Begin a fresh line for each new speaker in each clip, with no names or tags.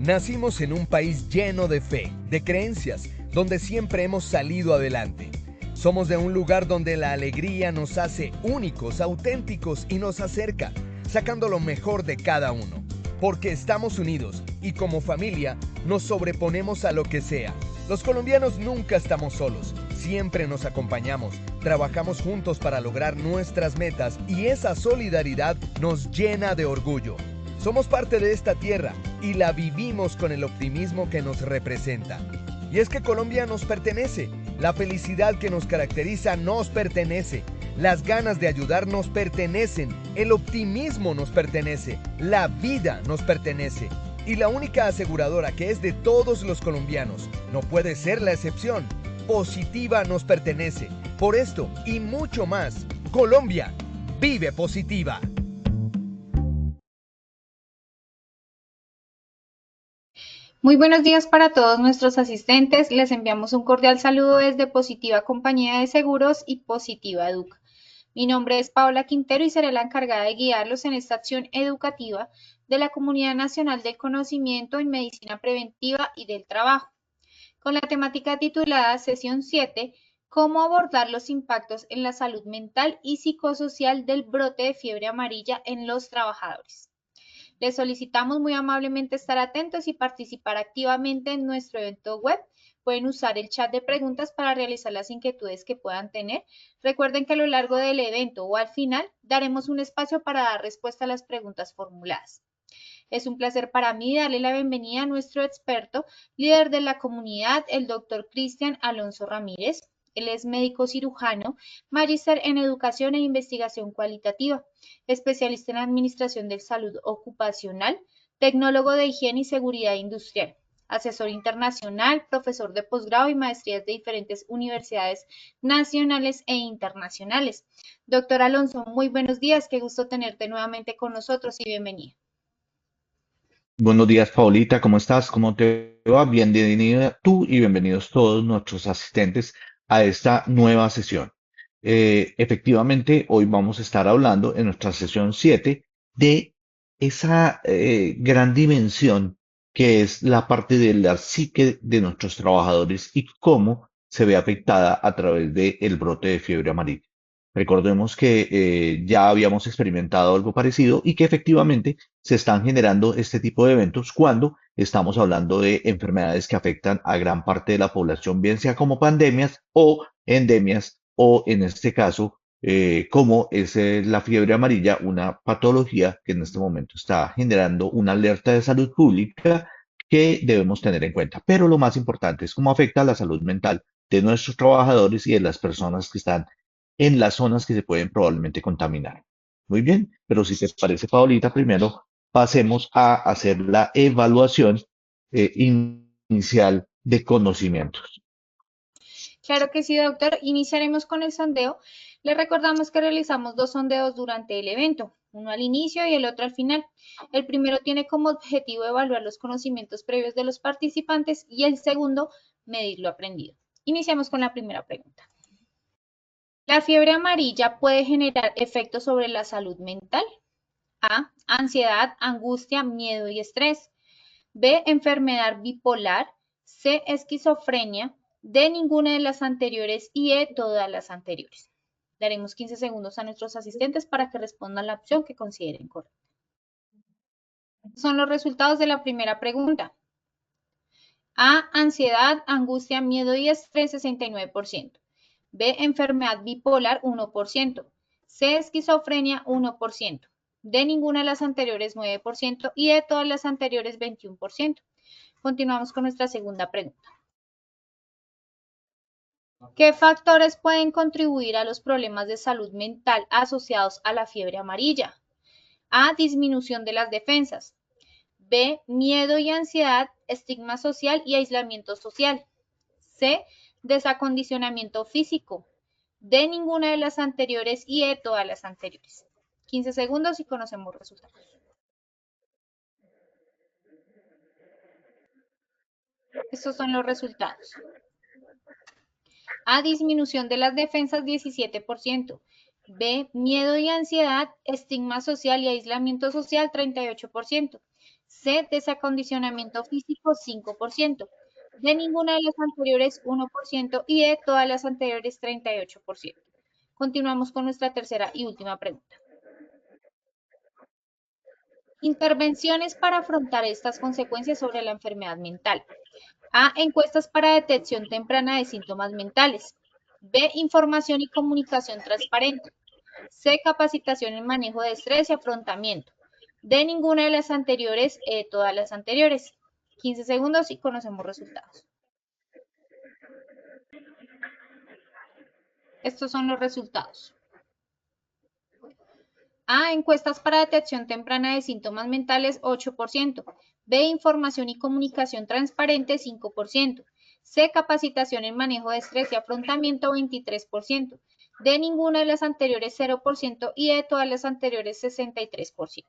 Nacimos en un país lleno de fe, de creencias, donde siempre hemos salido adelante. Somos de un lugar donde la alegría nos hace únicos, auténticos y nos acerca, sacando lo mejor de cada uno. Porque estamos unidos y como familia nos sobreponemos a lo que sea. Los colombianos nunca estamos solos, siempre nos acompañamos, trabajamos juntos para lograr nuestras metas y esa solidaridad nos llena de orgullo. Somos parte de esta tierra y la vivimos con el optimismo que nos representa. Y es que Colombia nos pertenece, la felicidad que nos caracteriza nos pertenece, las ganas de ayudar nos pertenecen, el optimismo nos pertenece, la vida nos pertenece. Y la única aseguradora que es de todos los colombianos, no puede ser la excepción, Positiva nos pertenece. Por esto y mucho más, Colombia vive Positiva.
Muy buenos días para todos nuestros asistentes. Les enviamos un cordial saludo desde Positiva Compañía de Seguros y Positiva Educa. Mi nombre es Paola Quintero y seré la encargada de guiarlos en esta acción educativa de la Comunidad Nacional del Conocimiento en Medicina Preventiva y del Trabajo, con la temática titulada Sesión 7, cómo abordar los impactos en la salud mental y psicosocial del brote de fiebre amarilla en los trabajadores. Les solicitamos muy amablemente estar atentos y participar activamente en nuestro evento web. Pueden usar el chat de preguntas para realizar las inquietudes que puedan tener. Recuerden que a lo largo del evento o al final daremos un espacio para dar respuesta a las preguntas formuladas. Es un placer para mí darle la bienvenida a nuestro experto, líder de la comunidad, el doctor Cristian Alonso Ramírez. Él es médico cirujano, magíster en educación e investigación cualitativa, especialista en administración de salud ocupacional, tecnólogo de higiene y seguridad industrial, asesor internacional, profesor de posgrado y maestrías de diferentes universidades nacionales e internacionales. Doctor Alonso, muy buenos días, qué gusto tenerte nuevamente con nosotros y bienvenido.
Buenos días, Paulita, ¿cómo estás? ¿Cómo te va? Bienvenida tú y bienvenidos todos nuestros asistentes a esta nueva sesión. Efectivamente, hoy vamos a estar hablando en nuestra sesión 7 de esa gran dimensión que es la parte de la psique de nuestros trabajadores y cómo se ve afectada a través del brote de fiebre amarilla. Recordemos que ya habíamos experimentado algo parecido y que efectivamente se están generando este tipo de eventos cuando estamos hablando de enfermedades que afectan a gran parte de la población, bien sea como pandemias o endemias, o en este caso, como es la fiebre amarilla, una patología que en este momento está generando una alerta de salud pública que debemos tener en cuenta. Pero lo más importante es cómo afecta la salud mental de nuestros trabajadores y de las personas que están en las zonas que se pueden probablemente contaminar. Muy bien, pero si te parece, Paulita, primero pasemos a hacer la evaluación inicial de conocimientos.
Claro que sí, doctor. Iniciaremos con el sondeo. Les recordamos que realizamos dos sondeos durante el evento, uno al inicio y el otro al final. El primero tiene como objetivo evaluar los conocimientos previos de los participantes y el segundo, medir lo aprendido. Iniciamos con la primera pregunta. ¿La fiebre amarilla puede generar efectos sobre la salud mental? A, ansiedad, angustia, miedo y estrés. B, enfermedad bipolar. C, esquizofrenia. D, ninguna de las anteriores y E, todas las anteriores. Daremos 15 segundos a nuestros asistentes para que respondan la opción que consideren correcta. Son los resultados de la primera pregunta. A, ansiedad, angustia, miedo y estrés, 69%. B, enfermedad bipolar, 1%. C, esquizofrenia, 1%. D, ninguna de las anteriores, 9%. Y de todas las anteriores, 21%. Continuamos con nuestra segunda pregunta. ¿Qué factores pueden contribuir a los problemas de salud mental asociados a la fiebre amarilla? A, disminución de las defensas. B, miedo y ansiedad, estigma social y aislamiento social. C, desacondicionamiento físico. D, ninguna de las anteriores y E, todas las anteriores. 15 segundos y conocemos resultados. Estos son los resultados. A, disminución de las defensas, 17%. B, miedo y ansiedad, estigma social y aislamiento social, 38%. C, desacondicionamiento físico 5%. De ninguna de las anteriores 1% y de todas las anteriores 38%. Continuamos con nuestra tercera y última pregunta. Intervenciones para afrontar estas consecuencias sobre la enfermedad mental. A, encuestas para detección temprana de síntomas mentales. B, información y comunicación transparente. C, capacitación en manejo de estrés y afrontamiento. D, ninguna de las anteriores, todas las anteriores. 15 segundos y conocemos resultados. Estos son los resultados. A, encuestas para detección temprana de síntomas mentales, 8%. B, información y comunicación transparente, 5%. C, capacitación en manejo de estrés y afrontamiento, 23%. D, ninguna de las anteriores, 0%. Y de todas las anteriores, 63%.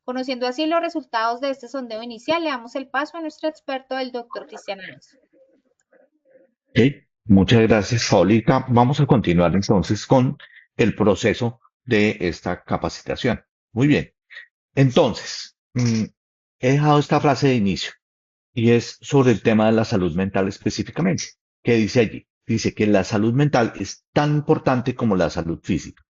Conociendo así los resultados de este sondeo inicial, le damos el paso a nuestro experto, el doctor Cristian Alonso.
Ok, muchas gracias, Paulita. Vamos a continuar entonces con el proceso de esta capacitación. Muy bien. Entonces, he dejado esta frase de inicio y es sobre el tema de la salud mental específicamente. ¿Qué dice allí? Dice que la salud mental es tan importante como la salud física.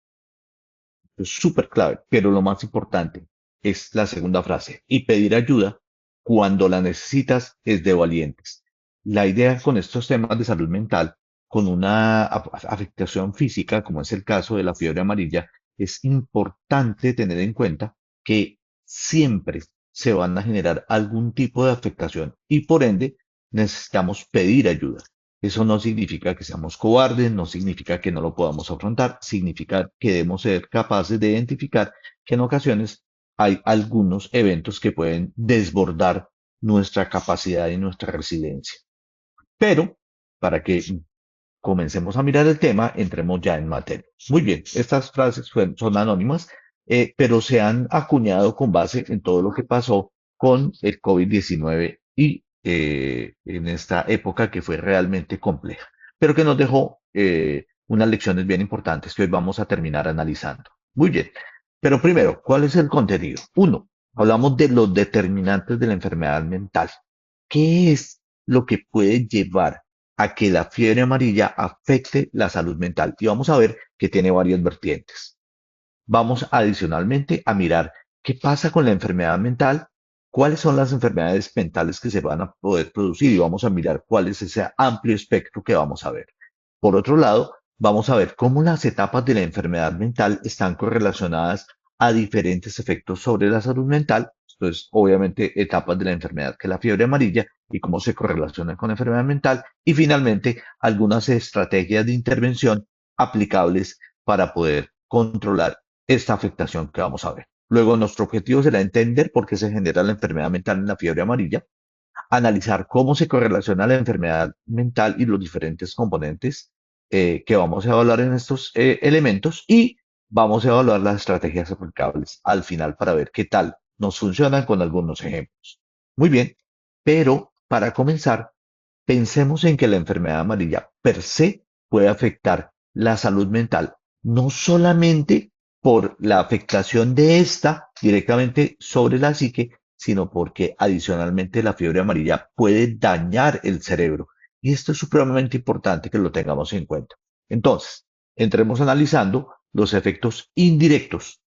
Es súper clave, pero lo más importante es la segunda frase. Y pedir ayuda cuando la necesitas es de valientes. La idea con estos temas de salud mental, con una afectación física, como es el caso de la fiebre amarilla, es importante tener en cuenta que siempre se van a generar algún tipo de afectación y por ende necesitamos pedir ayuda. Eso no significa que seamos cobardes, no significa que no lo podamos afrontar, significa que debemos ser capaces de identificar que en ocasiones hay algunos eventos que pueden desbordar nuestra capacidad y nuestra resiliencia. Pero para que comencemos a mirar el tema, entremos ya en materia. Muy bien, estas frases son anónimas, pero se han acuñado con base en todo lo que pasó con el COVID-19 y en esta época que fue realmente compleja, pero que nos dejó unas lecciones bien importantes que hoy vamos a terminar analizando. Muy bien, pero primero, ¿cuál es el contenido? Uno, hablamos de los determinantes de la enfermedad mental. ¿Qué es lo que puede llevar a que la fiebre amarilla afecte la salud mental? Y vamos a ver que tiene varias vertientes. Vamos adicionalmente a mirar qué pasa con la enfermedad mental, cuáles son las enfermedades mentales que se van a poder producir y vamos a mirar cuál es ese amplio espectro que vamos a ver. Por otro lado, vamos a ver cómo las etapas de la enfermedad mental están correlacionadas a diferentes efectos sobre la salud mental. Entonces, obviamente, etapas de la enfermedad que es la fiebre amarilla y cómo se correlacionan con la enfermedad mental. Y finalmente, algunas estrategias de intervención aplicables para poder controlar esta afectación que vamos a ver. Luego, nuestro objetivo será entender por qué se genera la enfermedad mental en la fiebre amarilla, analizar cómo se correlaciona la enfermedad mental y los diferentes componentes que vamos a evaluar en estos elementos y vamos a evaluar las estrategias aplicables al final para ver qué tal nos funcionan con algunos ejemplos. Muy bien, pero para comenzar, pensemos en que la enfermedad amarilla per se puede afectar la salud mental, no solamente por la afectación de esta directamente sobre la psique, sino porque adicionalmente la fiebre amarilla puede dañar el cerebro. Y esto es supremamente importante que lo tengamos en cuenta. Entonces, entremos analizando los efectos indirectos,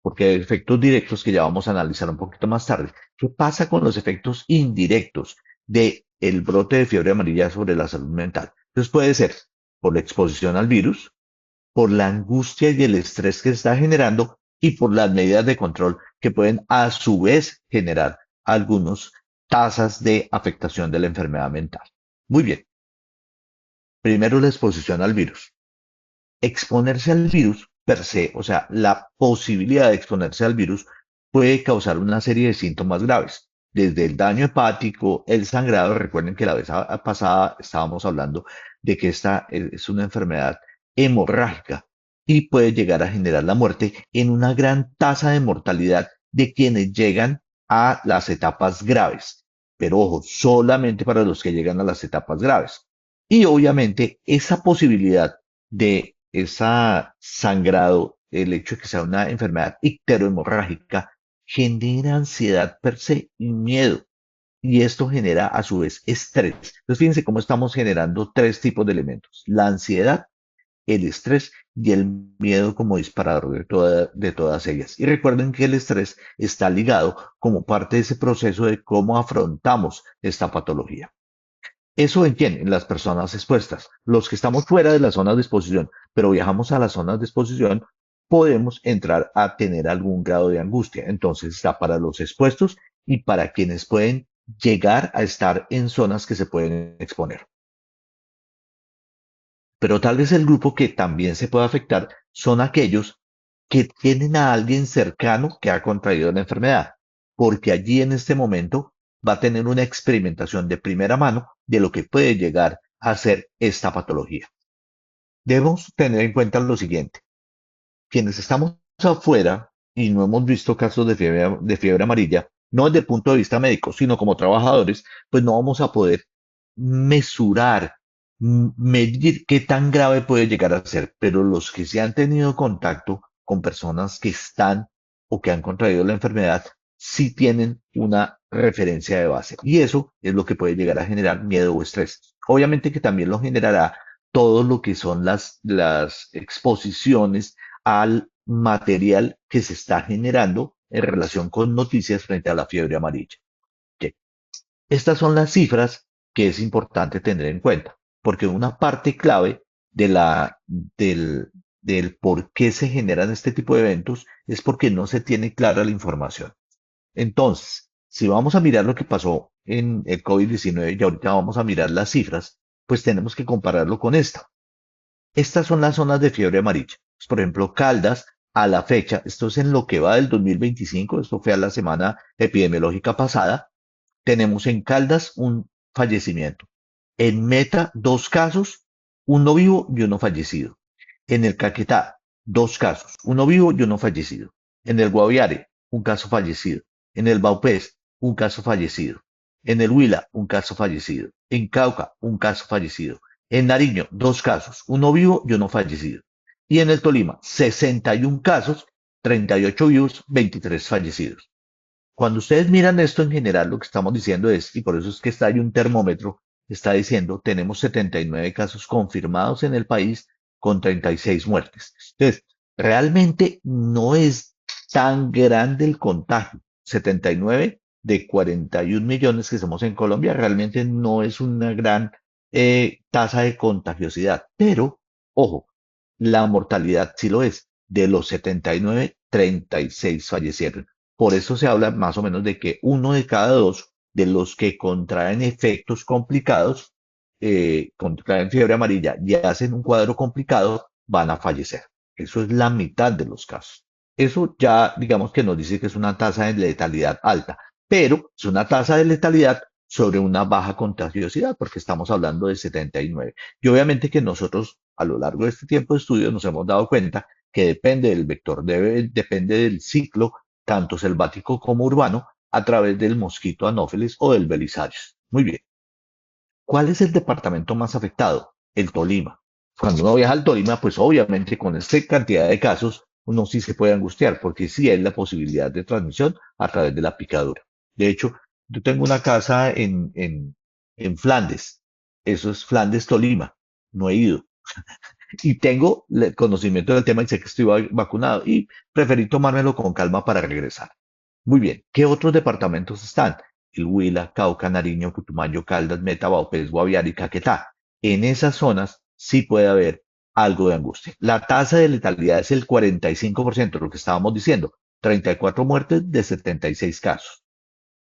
porque hay efectos directos que ya vamos a analizar un poquito más tarde. ¿Qué pasa con los efectos indirectos de el brote de fiebre amarilla sobre la salud mental? Entonces puede ser por la exposición al virus, por la angustia y el estrés que está generando y por las medidas de control que pueden a su vez generar algunas tasas de afectación de la enfermedad mental. Muy bien. Primero la exposición al virus. Exponerse al virus per se, o sea, la posibilidad de exponerse al virus puede causar una serie de síntomas graves, desde el daño hepático, el sangrado. Recuerden que la vez pasada estábamos hablando de que esta es una enfermedad hemorrágica y puede llegar a generar la muerte en una gran tasa de mortalidad de quienes llegan a las etapas graves. Pero ojo, solamente para los que llegan a las etapas graves. Y obviamente esa posibilidad de esa sangrado, el hecho de que sea una enfermedad icterohemorrágica, genera ansiedad per se y miedo. Y esto genera a su vez estrés. Entonces fíjense cómo estamos generando tres tipos de elementos: la ansiedad, el estrés y el miedo como disparador de todas ellas. Y recuerden que el estrés está ligado como parte de ese proceso de cómo afrontamos esta patología. ¿Eso en quién? En las personas expuestas. Los que estamos fuera de las zonas de exposición, pero viajamos a las zonas de exposición, podemos entrar a tener algún grado de angustia. Entonces está para los expuestos y para quienes pueden llegar a estar en zonas que se pueden exponer. Pero tal vez el grupo que también se puede afectar son aquellos que tienen a alguien cercano que ha contraído la enfermedad, porque allí en este momento va a tener una experimentación de primera mano de lo que puede llegar a ser esta patología. Debemos tener en cuenta lo siguiente: quienes estamos afuera y no hemos visto casos de fiebre amarilla, no desde el punto de vista médico, sino como trabajadores, pues no vamos a poder mesurar, medir qué tan grave puede llegar a ser. Pero los que se han tenido contacto con personas que están o que han contraído la enfermedad, sí tienen una referencia de base. Y eso es lo que puede llegar a generar miedo o estrés. Obviamente que también lo generará todo lo que son las exposiciones al material que se está generando en relación con noticias frente a la fiebre amarilla. Ok. Estas son las cifras que es importante tener en cuenta, porque una parte clave de del por qué se generan este tipo de eventos es porque no se tiene clara la información. Entonces, si vamos a mirar lo que pasó en el COVID-19 y ahorita vamos a mirar las cifras, pues tenemos que compararlo con esta. Estas son las zonas de fiebre amarilla. Pues, por ejemplo, Caldas, a la fecha, esto es en lo que va del 2025, esto fue a la semana epidemiológica pasada, tenemos en Caldas un fallecimiento. En Meta, 2 casos, uno vivo y uno fallecido. En el Caquetá, 2 casos, uno vivo y uno fallecido. En el Guaviare, un caso fallecido. En el Baupés, un caso fallecido. En el Huila, un caso fallecido. En Cauca, un caso fallecido. En Nariño, 2 casos, uno vivo y uno fallecido. Y en el Tolima, 61 casos, 38 vivos, 23 fallecidos. Cuando ustedes miran esto en general, lo que estamos diciendo es, y por eso es que está ahí un termómetro, está diciendo, tenemos 79 casos confirmados en el país con 36 muertes. Entonces, realmente no es tan grande el contagio. 79 de 41 millones que somos en Colombia, realmente no es una gran tasa de contagiosidad. Pero, ojo, la mortalidad sí lo es. De los 79, 36 fallecieron. Por eso se habla más o menos de que uno de cada dos de los que contraen efectos complicados, contraen fiebre amarilla y hacen un cuadro complicado, van a fallecer. Eso es la mitad de los casos. Eso ya, digamos que nos dice que es una tasa de letalidad alta, pero es una tasa de letalidad sobre una baja contagiosidad, porque estamos hablando de 79. Y obviamente que nosotros a lo largo de este tiempo de estudio nos hemos dado cuenta que depende del vector, depende del ciclo, tanto selvático como urbano, a través del mosquito anófeles o del Belisarius. Muy bien. ¿Cuál es el departamento más afectado? El Tolima. Cuando uno viaja al Tolima, pues obviamente con esta cantidad de casos, uno sí se puede angustiar, porque sí hay la posibilidad de transmisión a través de la picadura. De hecho, yo tengo una casa en Flandes. Eso es Flandes, Tolima. No he ido. Y tengo conocimiento del tema y sé que estoy vacunado y preferí tomármelo con calma para regresar. Muy bien, ¿qué otros departamentos están? El Huila, Cauca, Nariño, Putumayo, Caldas, Meta, Baupés, Guaviare y Caquetá. En esas zonas sí puede haber algo de angustia. La tasa de letalidad es el 45%, lo que estábamos diciendo, 34 muertes de 76 casos.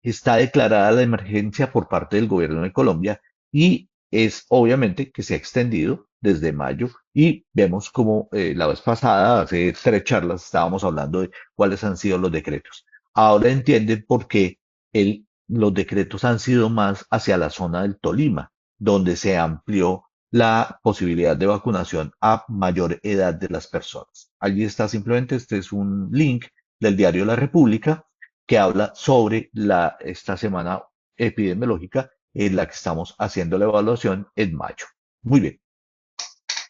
Está declarada la emergencia por parte del gobierno de Colombia y es obviamente que se ha extendido desde mayo y vemos como la vez pasada, hace 3 charlas, estábamos hablando de cuáles han sido los decretos. Ahora entienden por qué los decretos han sido más hacia la zona del Tolima, donde se amplió la posibilidad de vacunación a mayor edad de las personas. Allí está simplemente, este es un link del diario La República que habla sobre esta semana epidemiológica en la que estamos haciendo la evaluación en mayo. Muy bien.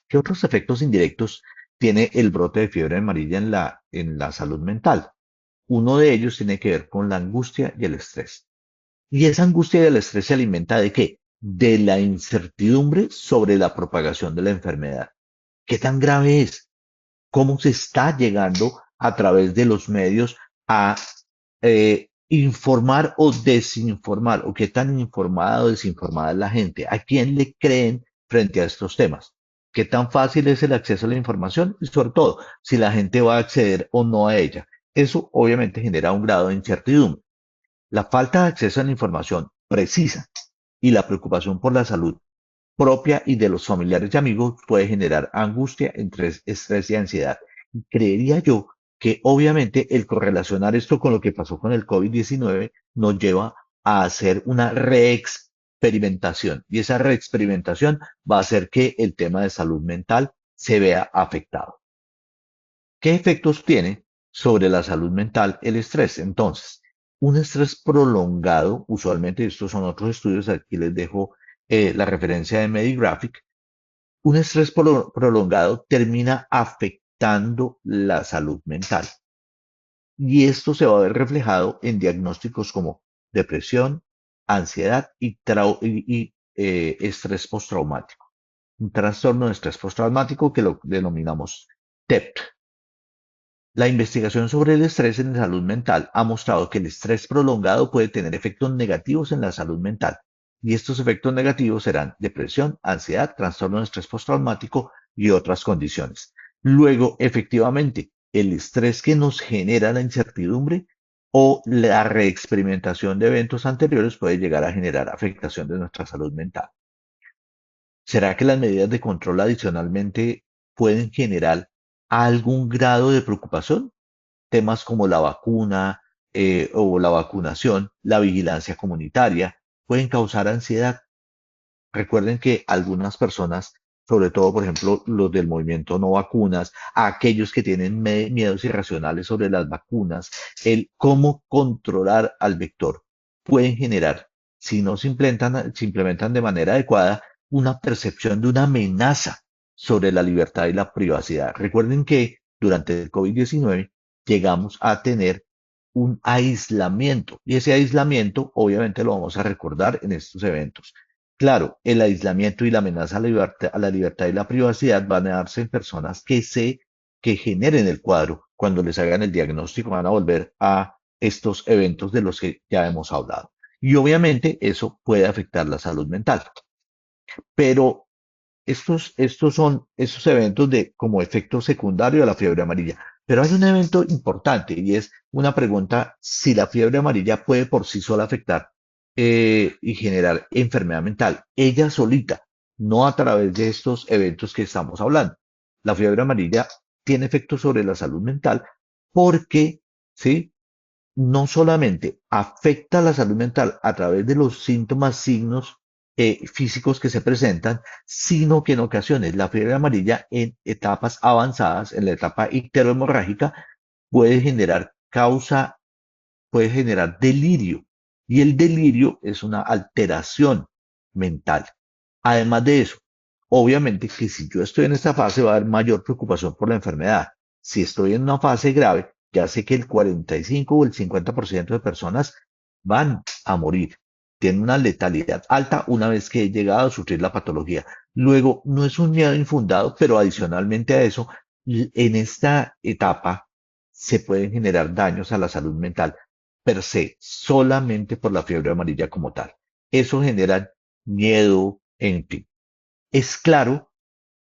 ¿Qué otros efectos indirectos tiene el brote de fiebre amarilla en la salud mental? Uno de ellos tiene que ver con la angustia y el estrés. Y esa angustia y el estrés se alimenta ¿de qué? De la incertidumbre sobre la propagación de la enfermedad. ¿Qué tan grave es? ¿Cómo se está llegando a través de los medios a informar o desinformar? ¿O qué tan informada o desinformada es la gente? ¿A quién le creen frente a estos temas? ¿Qué tan fácil es el acceso a la información? Y sobre todo, si la gente va a acceder o no a ella. Eso obviamente genera un grado de incertidumbre. La falta de acceso a la información precisa y la preocupación por la salud propia y de los familiares y amigos puede generar angustia, estrés y ansiedad. Y creería yo que obviamente el correlacionar esto con lo que pasó con el COVID-19 nos lleva a hacer una reexperimentación y esa reexperimentación va a hacer que el tema de salud mental se vea afectado. ¿Qué efectos tiene sobre la salud mental el estrés? Entonces, un estrés prolongado, usualmente estos son otros estudios, aquí les dejo la referencia de Medigraphic, un estrés prolongado termina afectando la salud mental y esto se va a ver reflejado en diagnósticos como depresión, ansiedad y estrés postraumático, un trastorno de estrés postraumático que lo denominamos TEP. La investigación sobre el estrés en la salud mental ha mostrado que el estrés prolongado puede tener efectos negativos en la salud mental, y estos efectos negativos serán depresión, ansiedad, trastorno de estrés postraumático y otras condiciones. Luego, efectivamente, el estrés que nos genera la incertidumbre o la reexperimentación de eventos anteriores puede llegar a generar afectación de nuestra salud mental. ¿Será que las medidas de control adicionalmente pueden generar algún grado de preocupación? Temas como la vacuna o la vacunación, la vigilancia comunitaria, pueden causar ansiedad. Recuerden que algunas personas, sobre todo, por ejemplo, los del movimiento no vacunas, aquellos que tienen miedos irracionales sobre las vacunas, el cómo controlar al vector, pueden generar, si no se implementan de manera adecuada, una percepción de una amenaza sobre la libertad y la privacidad. Recuerden que durante el COVID-19 llegamos a tener un aislamiento y ese aislamiento obviamente lo vamos a recordar en estos eventos. Claro, el aislamiento y la amenaza a la libertad y la privacidad van a darse en personas que generen el cuadro. Cuando les hagan el diagnóstico van a volver a estos eventos de los que ya hemos hablado. Y obviamente eso puede afectar la salud mental. Pero estos son esos eventos de como efecto secundario a la fiebre amarilla. Pero hay un evento importante y es una pregunta si la fiebre amarilla puede por sí sola afectar y generar enfermedad mental, ella solita, no a través de estos eventos que estamos hablando. La fiebre amarilla tiene efectos sobre la salud mental porque, ¿sí? No solamente afecta la salud mental a través de los síntomas, signos físicos que se presentan, sino que en ocasiones la fiebre amarilla en etapas avanzadas, en la etapa icterohemorrágica, puede generar puede generar delirio. Y el delirio es una alteración mental. Además de eso, obviamente que si yo estoy en esta fase va a haber mayor preocupación por la enfermedad. Si estoy en una fase grave, ya sé que el 45 o el 50% de personas van a morir. Tienen una letalidad alta una vez que he llegado a sufrir la patología. Luego, no es un miedo infundado, pero adicionalmente a eso, en esta etapa se pueden generar daños a la salud mental per se, solamente por la fiebre amarilla como tal. Eso genera miedo, en fin. Es claro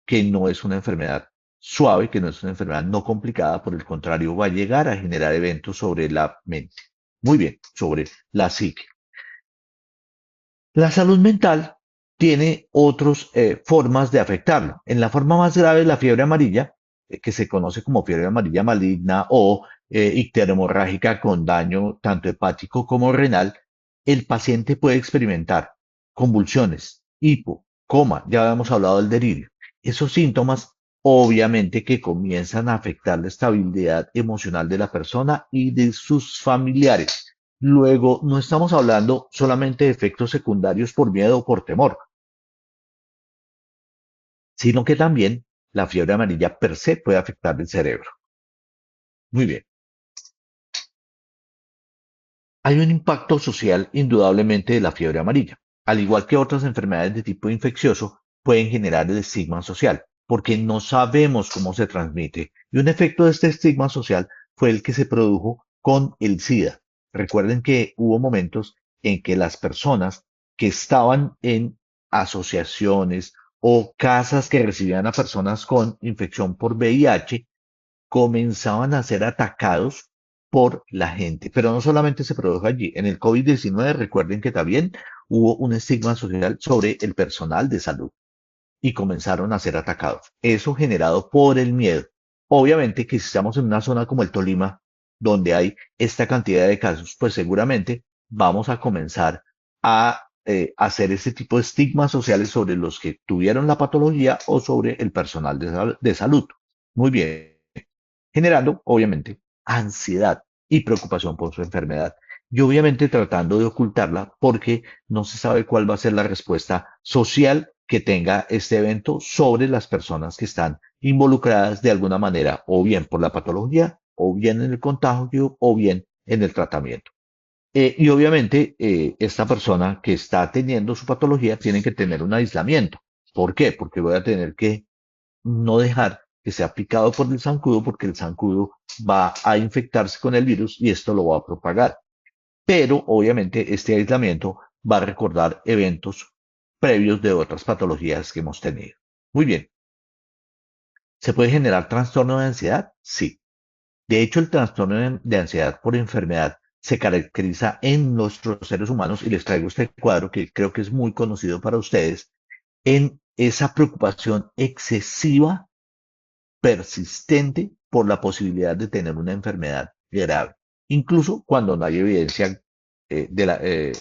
que no es una enfermedad suave, que no es una enfermedad no complicada, por el contrario, va a llegar a generar eventos sobre la mente. Muy bien, sobre la psique. La salud mental tiene otras formas de afectarlo. En la forma más grave, la fiebre amarilla, que se conoce como fiebre amarilla maligna o icteromorrágica con daño tanto hepático como renal, el paciente puede experimentar convulsiones, hipo, coma, ya habíamos hablado del delirio. Esos síntomas obviamente que comienzan a afectar la estabilidad emocional de la persona y de sus familiares. Luego, no estamos hablando solamente de efectos secundarios por miedo o por temor, sino que también la fiebre amarilla per se puede afectar el cerebro. Muy bien. Hay un impacto social indudablemente de la fiebre amarilla. Al igual que otras enfermedades de tipo infeccioso, pueden generar el estigma social, porque no sabemos cómo se transmite. Y un efecto de este estigma social fue el que se produjo con el SIDA. Recuerden que hubo momentos en que las personas que estaban en asociaciones o casas que recibían a personas con infección por VIH comenzaban a ser atacados por la gente. Pero no solamente se produjo allí. En el COVID-19, recuerden que también hubo un estigma social sobre el personal de salud y comenzaron a ser atacados. Eso generado por el miedo. Obviamente que si estamos en una zona como el Tolima, donde hay esta cantidad de casos, pues seguramente vamos a comenzar a hacer este tipo de estigmas sociales sobre los que tuvieron la patología o sobre el personal de salud. Muy bien, generando, obviamente, ansiedad y preocupación por su enfermedad. Y obviamente tratando de ocultarla porque no se sabe cuál va a ser la respuesta social que tenga este evento sobre las personas que están involucradas de alguna manera, o bien por la patología, o bien en el contagio, o bien en el tratamiento. Y obviamente esta persona que está teniendo su patología tiene que tener un aislamiento. ¿Por qué? Porque voy a tener que no dejar que sea picado por el zancudo porque el zancudo va a infectarse con el virus y esto lo va a propagar. Pero obviamente este aislamiento va a recordar eventos previos de otras patologías que hemos tenido. Muy bien. ¿Se puede generar trastorno de ansiedad? Sí. De hecho, el trastorno de ansiedad por enfermedad se caracteriza en nuestros seres humanos y les traigo este cuadro que creo que es muy conocido para ustedes en esa preocupación excesiva persistente por la posibilidad de tener una enfermedad grave, incluso cuando no hay evidencia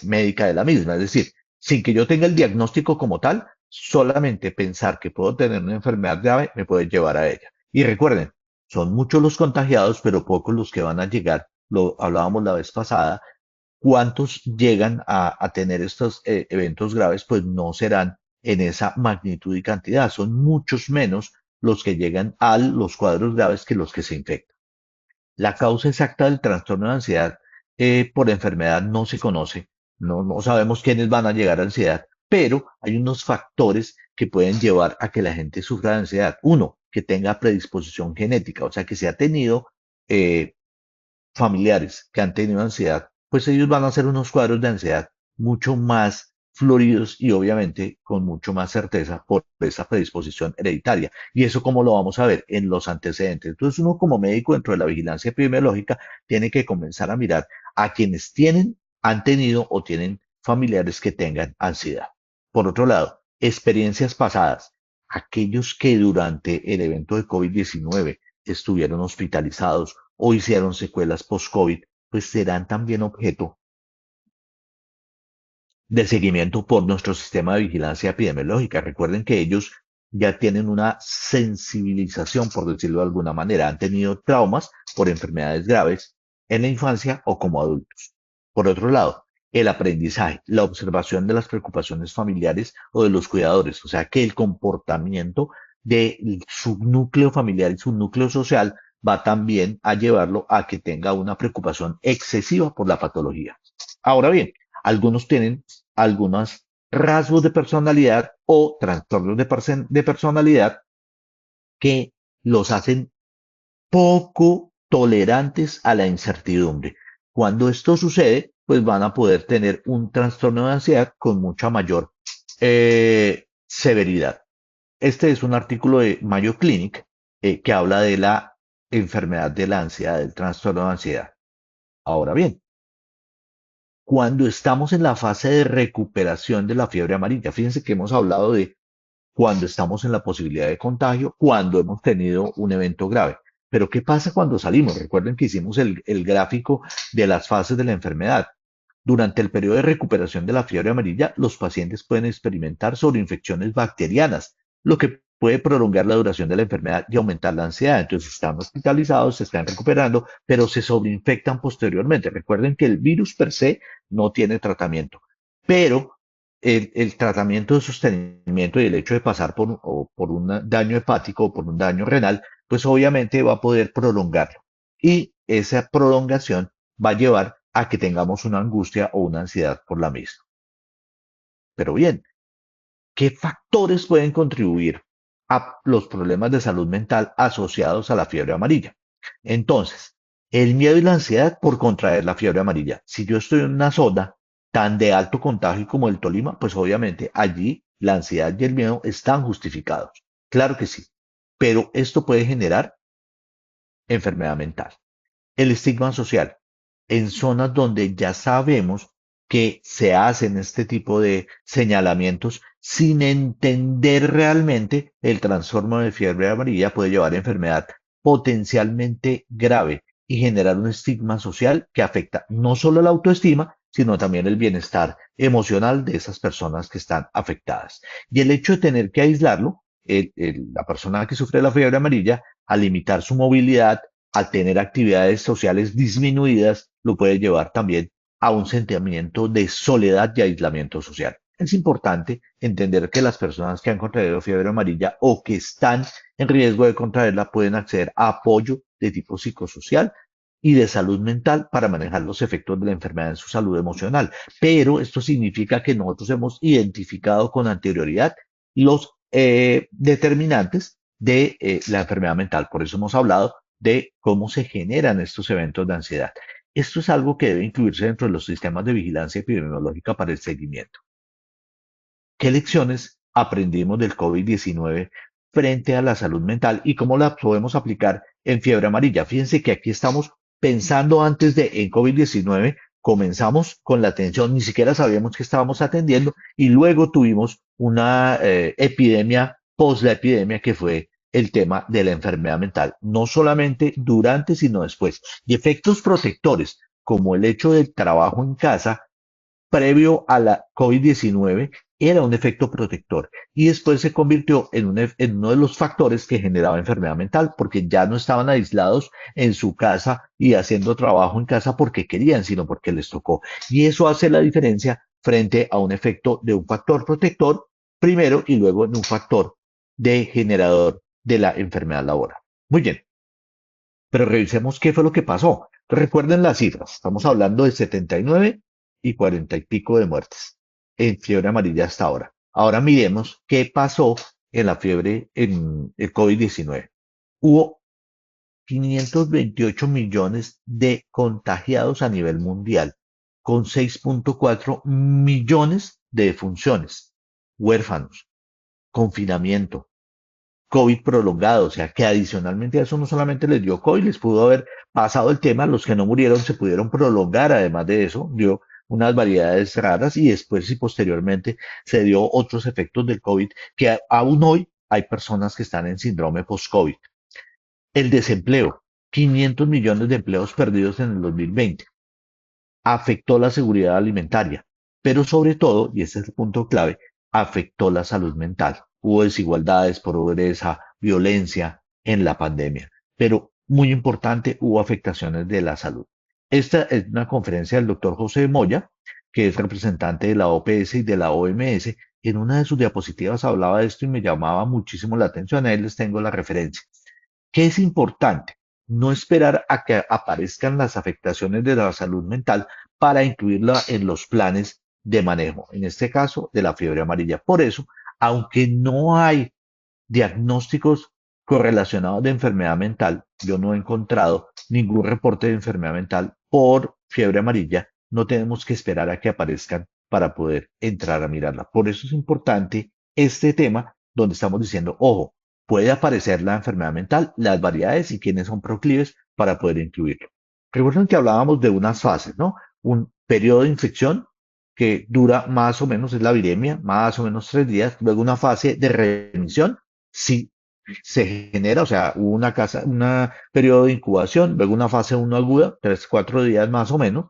médica de la misma. Es decir, sin que yo tenga el diagnóstico como tal, solamente pensar que puedo tener una enfermedad grave me puede llevar a ella. Y recuerden, son muchos los contagiados, pero pocos los que van a llegar. Lo hablábamos la vez pasada. ¿Cuántos llegan a tener estos eventos graves? Pues no serán en esa magnitud y cantidad. Son muchos menos los que llegan a los cuadros graves que los que se infectan. La causa exacta del trastorno de ansiedad por enfermedad no se conoce. No sabemos quiénes van a llegar a ansiedad, pero hay unos factores que pueden llevar a que la gente sufra de ansiedad. Uno, que tenga predisposición genética, o sea, que se ha tenido eh, familiares que han tenido ansiedad, pues ellos van a hacer unos cuadros de ansiedad mucho más floridos y obviamente con mucho más certeza por esa predisposición hereditaria. ¿Y eso cómo lo vamos a ver? En los antecedentes. Entonces uno como médico dentro de la vigilancia epidemiológica tiene que comenzar a mirar a quienes tienen, han tenido o tienen familiares que tengan ansiedad. Por otro lado, experiencias pasadas. Aquellos que durante el evento de COVID-19 estuvieron hospitalizados o hicieron secuelas post-COVID, pues serán también objeto de seguimiento por nuestro sistema de vigilancia epidemiológica. Recuerden que ellos ya tienen una sensibilización, por decirlo de alguna manera, han tenido traumas por enfermedades graves en la infancia o como adultos. Por otro lado, el aprendizaje, la observación de las preocupaciones familiares o de los cuidadores, o sea que el comportamiento de su núcleo familiar y su núcleo social va también a llevarlo a que tenga una preocupación excesiva por la patología. Ahora bien, algunos tienen algunos rasgos de personalidad o trastornos de personalidad que los hacen poco tolerantes a la incertidumbre. Cuando esto sucede, pues van a poder tener un trastorno de ansiedad con mucha mayor severidad. Este es un artículo de Mayo Clinic que habla de la enfermedad de la ansiedad, del trastorno de ansiedad. Ahora bien, cuando estamos en la fase de recuperación de la fiebre amarilla, fíjense que hemos hablado de cuando estamos en la posibilidad de contagio, cuando hemos tenido un evento grave. Pero ¿qué pasa cuando salimos? Recuerden que hicimos el gráfico de las fases de la enfermedad. Durante el periodo de recuperación de la fiebre amarilla, los pacientes pueden experimentar sobreinfecciones bacterianas, lo que puede prolongar la duración de la enfermedad y aumentar la ansiedad. Entonces están hospitalizados, se están recuperando, pero se sobreinfectan posteriormente. Recuerden que el virus per se no tiene tratamiento, pero el tratamiento de sostenimiento y el hecho de pasar por un daño hepático o por un daño renal, pues obviamente va a poder prolongarlo. Y esa prolongación va a llevar a que tengamos una angustia o una ansiedad por la misma. Pero bien, ¿qué factores pueden contribuir a los problemas de salud mental asociados a la fiebre amarilla? Entonces, el miedo y la ansiedad por contraer la fiebre amarilla. Si yo estoy en una zona tan de alto contagio como el Tolima, pues obviamente allí la ansiedad y el miedo están justificados. Claro que sí, pero esto puede generar enfermedad mental. El estigma social. En zonas donde ya sabemos que se hacen este tipo de señalamientos sin entender realmente el trastorno de fiebre amarilla puede llevar a enfermedad potencialmente grave y generar un estigma social que afecta no solo la autoestima, sino también el bienestar emocional de esas personas que están afectadas. Y el hecho de tener que aislarlo, la persona que sufre la fiebre amarilla, a limitar su movilidad, al tener actividades sociales disminuidas, lo puede llevar también a un sentimiento de soledad y aislamiento social. Es importante entender que las personas que han contraído fiebre amarilla o que están en riesgo de contraerla pueden acceder a apoyo de tipo psicosocial y de salud mental para manejar los efectos de la enfermedad en su salud emocional. Pero esto significa que nosotros hemos identificado con anterioridad los determinantes de la enfermedad mental. Por eso hemos hablado de cómo se generan estos eventos de ansiedad. Esto es algo que debe incluirse dentro de los sistemas de vigilancia epidemiológica para el seguimiento. ¿Qué lecciones aprendimos del COVID-19 frente a la salud mental y cómo la podemos aplicar en fiebre amarilla? Fíjense que aquí estamos pensando antes de en COVID-19, comenzamos con la atención, ni siquiera sabíamos que estábamos atendiendo y luego tuvimos una epidemia post la epidemia que fue el tema de la enfermedad mental, no solamente durante, sino después. Y efectos protectores, como el hecho del trabajo en casa, previo a la COVID-19 era un efecto protector y después se convirtió en uno de los factores que generaba enfermedad mental porque ya no estaban aislados en su casa y haciendo trabajo en casa porque querían, sino porque les tocó. Y eso hace la diferencia frente a un efecto de un factor protector primero y luego en un factor de generador de la enfermedad laboral. Muy bien, pero revisemos qué fue lo que pasó. Recuerden las cifras, estamos hablando de 79 y 40 y pico de muertes en fiebre amarilla hasta ahora. Ahora miremos qué pasó en la fiebre en el COVID-19. Hubo 528 millones de contagiados a nivel mundial, con 6.4 millones de defunciones, huérfanos, confinamiento, COVID prolongado, o sea que adicionalmente a eso no solamente les dio COVID, les pudo haber pasado el tema, los que no murieron se pudieron prolongar, además de eso, dio unas variedades raras y después y posteriormente se dio otros efectos del COVID que aún hoy hay personas que están en síndrome post-COVID. El desempleo, 500 millones de empleos perdidos en el 2020, afectó la seguridad alimentaria, pero sobre todo, y ese es el punto clave, afectó la salud mental. Hubo desigualdades, pobreza, violencia en la pandemia, pero muy importante, hubo afectaciones de la salud. Esta es una conferencia del doctor José Moya, que es representante de la OPS y de la OMS. En una de sus diapositivas hablaba de esto y me llamaba muchísimo la atención. Ahí les tengo la referencia. ¿Qué es importante? No esperar a que aparezcan las afectaciones de la salud mental para incluirla en los planes de manejo, en este caso de la fiebre amarilla. Por eso, aunque no hay diagnósticos correlacionados de enfermedad mental, yo no he encontrado ningún reporte de enfermedad mental por fiebre amarilla, no tenemos que esperar a que aparezcan para poder entrar a mirarla. Por eso es importante este tema donde estamos diciendo, ojo, puede aparecer la enfermedad mental, las variedades y quiénes son proclives para poder incluirlo. Recuerden que hablábamos de unas fases, ¿no? Un periodo de infección que dura más o menos, es la viremia, más o menos 3 días, luego una fase de remisión, si se genera, o sea, hubo una periodo de incubación, luego una fase 1 aguda, 3, 4 días más o menos,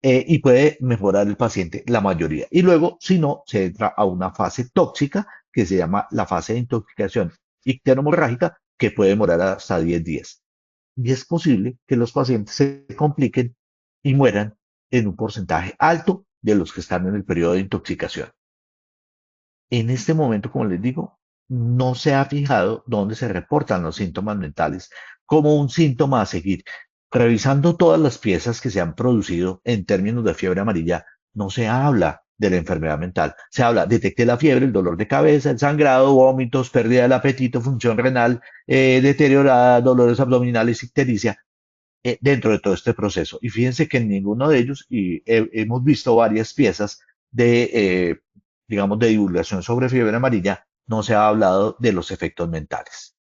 y puede mejorar el paciente la mayoría. Y luego, si no, se entra a una fase tóxica que se llama la fase de intoxicación icteromorrágica, que puede demorar hasta 10 días. Y es posible que los pacientes se compliquen y mueran en un porcentaje alto de los que están en el periodo de intoxicación. En este momento, como les digo, no se ha fijado dónde se reportan los síntomas mentales como un síntoma a seguir. Revisando todas las piezas que se han producido en términos de fiebre amarilla, no se habla de la enfermedad mental. Se habla, detecte la fiebre, el dolor de cabeza, el sangrado, vómitos, pérdida del apetito, función renal deteriorada, dolores abdominales, ictericia, dentro de todo este proceso. Y fíjense que en ninguno de ellos, y hemos visto varias piezas de, digamos, de divulgación sobre fiebre amarilla, no se ha hablado de los efectos mentales.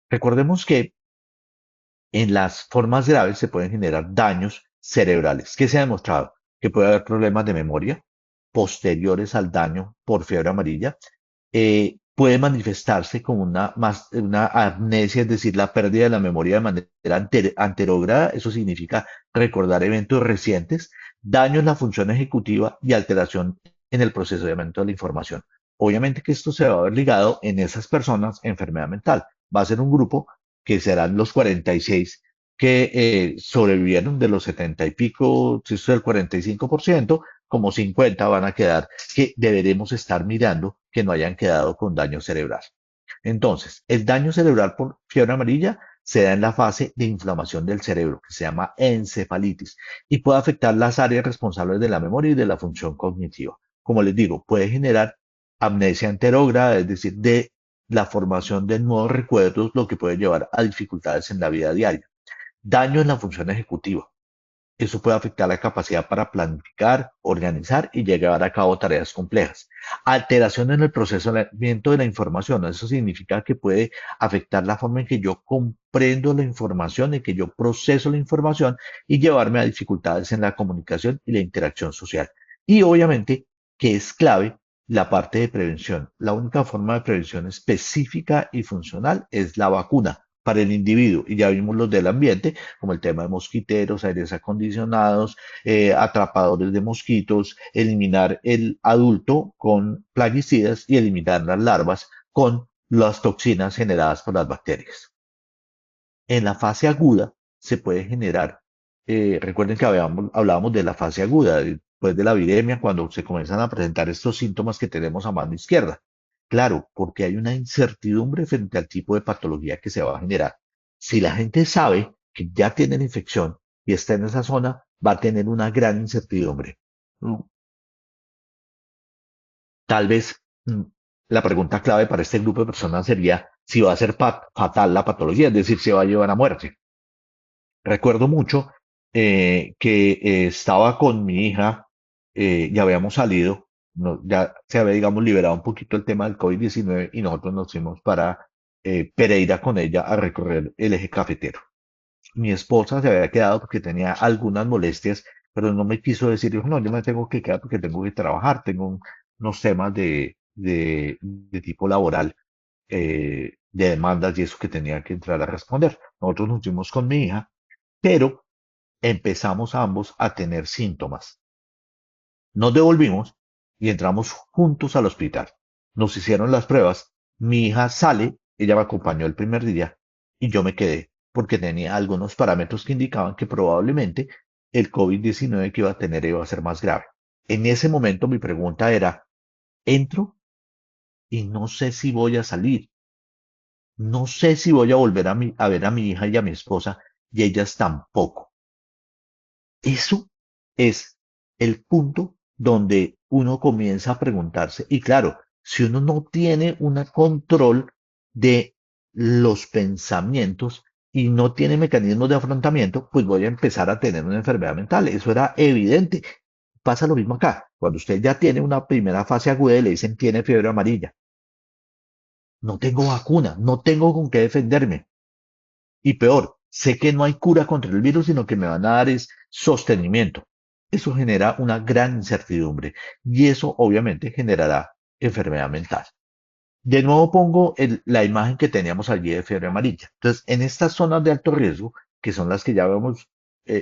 Recordemos que en las formas graves se pueden generar daños cerebrales. ¿Qué se ha demostrado? Que puede haber problemas de memoria posteriores al daño por fiebre amarilla. Puede manifestarse como una amnesia, es decir, la pérdida de la memoria de manera anterógrada. Eso significa recordar eventos recientes, daño en la función ejecutiva y alteración en el procesamiento de la información. Obviamente que esto se va a ver ligado en esas personas a enfermedad mental. Va a ser un grupo que serán los 46 que sobrevivieron de los 70 y pico, si es el 45%, como 50 van a quedar que deberemos estar mirando que no hayan quedado con daño cerebral. Entonces, el daño cerebral por fiebre amarilla se da en la fase de inflamación del cerebro, que se llama encefalitis, y puede afectar las áreas responsables de la memoria y de la función cognitiva. Como les digo, puede generar amnesia anterógrada, es decir, de la formación de nuevos recuerdos, lo que puede llevar a dificultades en la vida diaria. Daño en la función ejecutiva. Eso puede afectar la capacidad para planificar, organizar y llevar a cabo tareas complejas. Alteración en el procesamiento de la información. Eso significa que puede afectar la forma en que yo comprendo la información, en que yo proceso la información y llevarme a dificultades en la comunicación y la interacción social. Y obviamente que es clave la parte de prevención. La única forma de prevención específica y funcional es la vacuna para el individuo. Y ya vimos los del ambiente, como el tema de mosquiteros, aires acondicionados, atrapadores de mosquitos, eliminar el adulto con plaguicidas y eliminar las larvas con las toxinas generadas por las bacterias. En la fase aguda se puede generar, recuerden que hablábamos de la fase aguda, después de la viremia, cuando se comienzan a presentar estos síntomas que tenemos a mano izquierda. Claro, porque hay una incertidumbre frente al tipo de patología que se va a generar. Si la gente sabe que ya tiene la infección y está en esa zona, va a tener una gran incertidumbre. Mm, Tal vez la pregunta clave para este grupo de personas sería si va a ser fatal la patología, es decir, si va a llevar a muerte. Recuerdo mucho que estaba con mi hija, ya habíamos salido, ya se había, digamos, liberado un poquito el tema del COVID-19 y nosotros nos fuimos para Pereira con ella a recorrer el eje cafetero. Mi esposa se había quedado porque tenía algunas molestias, pero no me quiso decir, dijo, no, yo me tengo que quedar porque tengo que trabajar, tengo unos temas de tipo laboral, de demandas y eso que tenía que entrar a responder. Nosotros nos fuimos con mi hija, pero empezamos ambos a tener síntomas. Nos devolvimos y entramos juntos al hospital. Nos hicieron las pruebas. Mi hija sale, ella me acompañó el primer día y yo me quedé porque tenía algunos parámetros que indicaban que probablemente el COVID-19 que iba a tener iba a ser más grave. En ese momento mi pregunta era, entro y no sé si voy a salir. No sé si voy a volver a ver a mi hija y a mi esposa y ellas tampoco. Eso es el punto donde uno comienza a preguntarse. Y claro, si uno no tiene un control de los pensamientos y no tiene mecanismos de afrontamiento, pues voy a empezar a tener una enfermedad mental. Eso era evidente. Pasa lo mismo acá. Cuando usted ya tiene una primera fase aguda y le dicen tiene fiebre amarilla, no tengo vacuna, no tengo con qué defenderme. Y peor, sé que no hay cura contra el virus, sino que me van a dar es sostenimiento. Eso genera una gran incertidumbre y eso obviamente generará enfermedad mental. De nuevo pongo la imagen que teníamos allí de fiebre amarilla. Entonces, en estas zonas de alto riesgo, que son las que ya hemos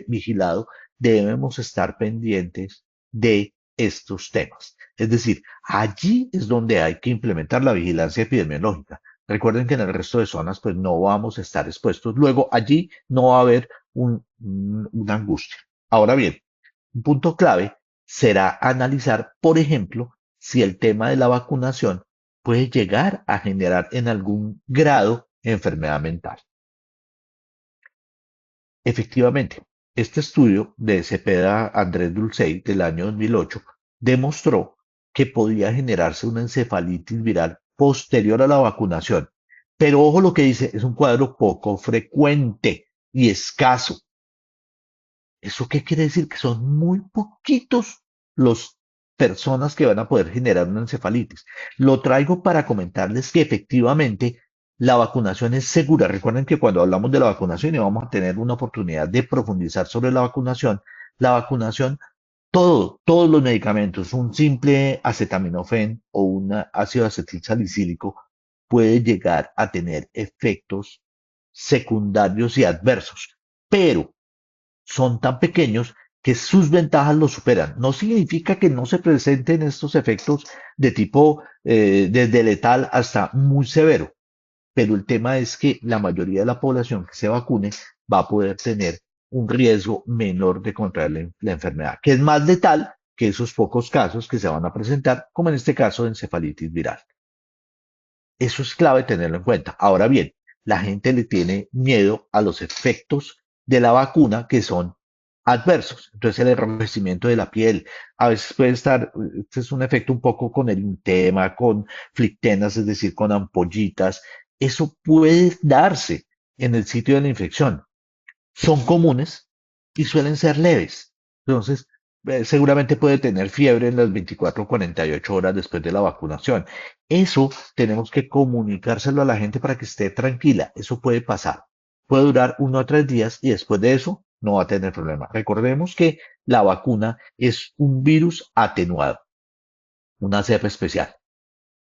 vigilado, debemos estar pendientes de estos temas. Es decir, allí es donde hay que implementar la vigilancia epidemiológica. Recuerden que en el resto de zonas pues no vamos a estar expuestos. Luego allí no va a haber una angustia. Ahora bien, un punto clave será analizar, por ejemplo, si el tema de la vacunación puede llegar a generar en algún grado enfermedad mental. Efectivamente, este estudio de Cepeda Andrés Dulcey del año 2008 demostró que podía generarse una encefalitis viral posterior a la vacunación. Pero ojo lo que dice, es un cuadro poco frecuente y escaso. ¿Eso qué quiere decir? Que son muy poquitos los personas que van a poder generar una encefalitis. Lo traigo para comentarles que efectivamente la vacunación es segura. Recuerden que cuando hablamos de la vacunación y vamos a tener una oportunidad de profundizar sobre la vacunación, todos los medicamentos, un simple acetaminofén o un ácido acetilsalicílico puede llegar a tener efectos secundarios y adversos. Pero son tan pequeños que sus ventajas los superan. No significa que no se presenten estos efectos de tipo desde letal hasta muy severo, pero el tema es que la mayoría de la población que se vacune va a poder tener un riesgo menor de contraer la enfermedad, que es más letal que esos pocos casos que se van a presentar, como en este caso de encefalitis viral. Eso es clave tenerlo en cuenta. Ahora bien, la gente le tiene miedo a los efectos de la vacuna que son adversos. Entonces el enrojecimiento de la piel, a veces puede estar, este es un efecto un poco con eritema, con flictenas, es decir, con ampollitas. Eso puede darse en el sitio de la infección. Son comunes y suelen ser leves. Entonces, seguramente puede tener fiebre en las 24 o 48 horas después de la vacunación. Eso tenemos que comunicárselo a la gente para que esté tranquila. Eso puede pasar. Puede durar 1 a 3 días y después de eso no va a tener problema. Recordemos que la vacuna es un virus atenuado, una cepa especial,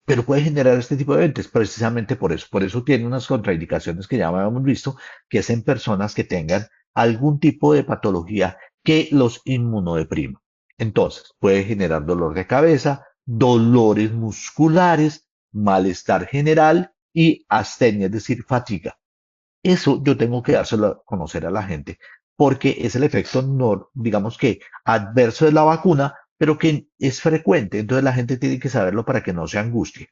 pero puede generar este tipo de eventos precisamente por eso. Por eso tiene unas contraindicaciones que ya habíamos visto, que es en personas que tengan algún tipo de patología que los inmunodeprima. Entonces, puede generar dolor de cabeza, dolores musculares, malestar general y astenia, es decir, fatiga. Eso yo tengo que dárselo a conocer a la gente porque es el efecto, no, digamos que adverso de la vacuna, pero que es frecuente. Entonces la gente tiene que saberlo para que no se angustie.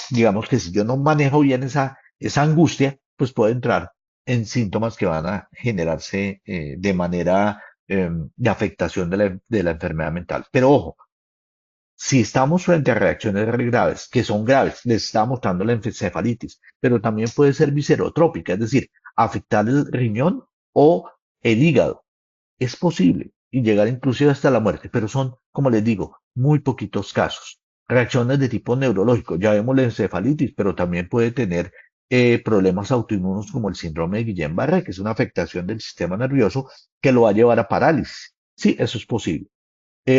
Digamos que si yo no manejo bien esa angustia, pues puede entrar en síntomas que van a generarse de manera de afectación de la enfermedad mental. Pero ojo, si estamos frente a reacciones graves, que son graves, les está mostrando la encefalitis, pero también puede ser viscerotrópica, es decir, afectar el riñón o el hígado. Es posible y llegar inclusive hasta la muerte, pero son, como les digo, muy poquitos casos. Reacciones de tipo neurológico, ya vemos la encefalitis, pero también puede tener problemas autoinmunos como el síndrome de Guillain-Barré, que es una afectación del sistema nervioso que lo va a llevar a parálisis. Sí, eso es posible.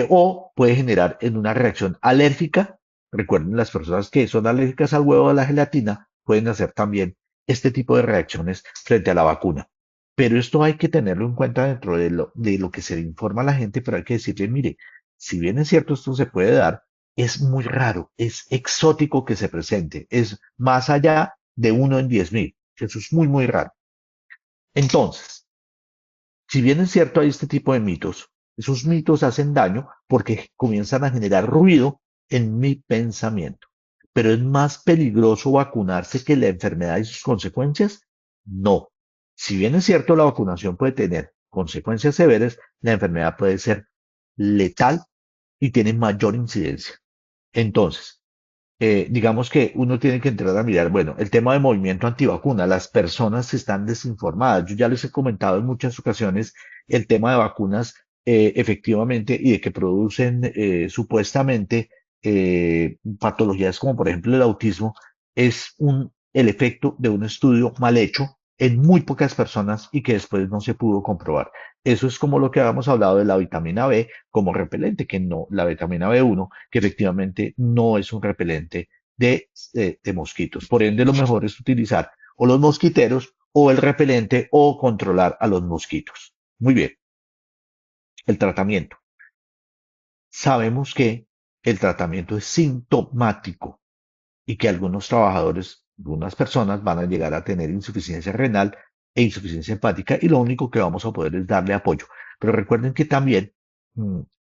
O puede generar en una reacción alérgica. Recuerden, las personas que son alérgicas al huevo o a la gelatina pueden hacer también este tipo de reacciones frente a la vacuna. Pero esto hay que tenerlo en cuenta dentro de lo que se le informa a la gente, pero hay que decirle, mire, si bien es cierto esto se puede dar, es muy raro, es exótico que se presente, es más allá de 1 en 10.000. Eso es muy, muy raro. Entonces, si bien es cierto hay este tipo de mitos, esos mitos hacen daño porque comienzan a generar ruido en mi pensamiento. Pero es más peligroso vacunarse que la enfermedad y sus consecuencias. No. Si bien es cierto la vacunación puede tener consecuencias severas, la enfermedad puede ser letal y tiene mayor incidencia. Entonces, digamos que uno tiene que entrar a mirar, bueno, el tema de movimiento antivacuna, las personas están desinformadas. Yo ya les he comentado en muchas ocasiones el tema de vacunas, efectivamente, y de que producen supuestamente patologías como por ejemplo el autismo, es el efecto de un estudio mal hecho en muy pocas personas y que después no se pudo comprobar. Eso es como lo que habíamos hablado de la vitamina B como repelente, que no, la vitamina B1 que efectivamente no es un repelente de mosquitos. Por ende, lo mejor es utilizar o los mosquiteros o el repelente o controlar a los mosquitos. Muy bien, el tratamiento. Sabemos que el tratamiento es sintomático y que algunos trabajadores, algunas personas van a llegar a tener insuficiencia renal e insuficiencia hepática y lo único que vamos a poder es darle apoyo. Pero recuerden que también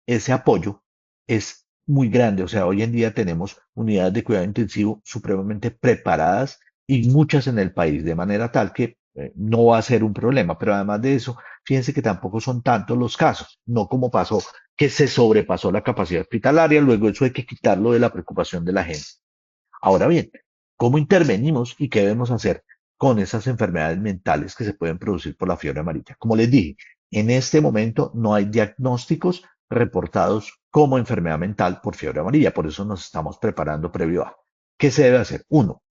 ese apoyo es muy grande, o sea, hoy en día tenemos unidades de cuidado intensivo supremamente preparadas y muchas en el país, de manera tal que no va a ser un problema. Pero además de eso, fíjense que tampoco son tantos los casos, no como pasó que se sobrepasó la capacidad hospitalaria, luego eso hay que quitarlo de la preocupación de la gente. Ahora bien, ¿cómo intervenimos y qué debemos hacer con esas enfermedades mentales que se pueden producir por la fiebre amarilla? Como les dije, en este momento no hay diagnósticos reportados como enfermedad mental por fiebre amarilla, por eso nos estamos preparando previo a. ¿Qué se debe hacer? Uno,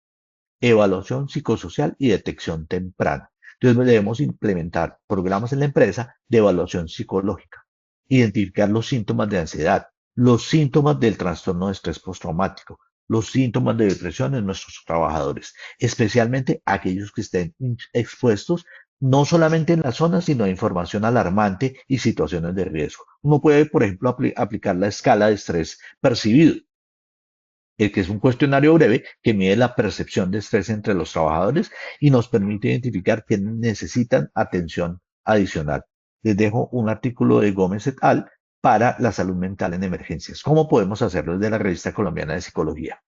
evaluación psicosocial y detección temprana. Entonces debemos implementar programas en la empresa de evaluación psicológica, identificar los síntomas de ansiedad, los síntomas del trastorno de estrés postraumático, los síntomas de depresión en nuestros trabajadores, especialmente aquellos que estén expuestos no solamente en la zona, sino a información alarmante y situaciones de riesgo. Uno puede, por ejemplo, aplicar la escala de estrés percibido, el que es un cuestionario breve que mide la percepción de estrés entre los trabajadores y nos permite identificar quienes necesitan atención adicional. Les dejo un artículo de Gómez et al. Para la salud mental en emergencias. ¿Cómo podemos hacerlo desde la Revista Colombiana de Psicología?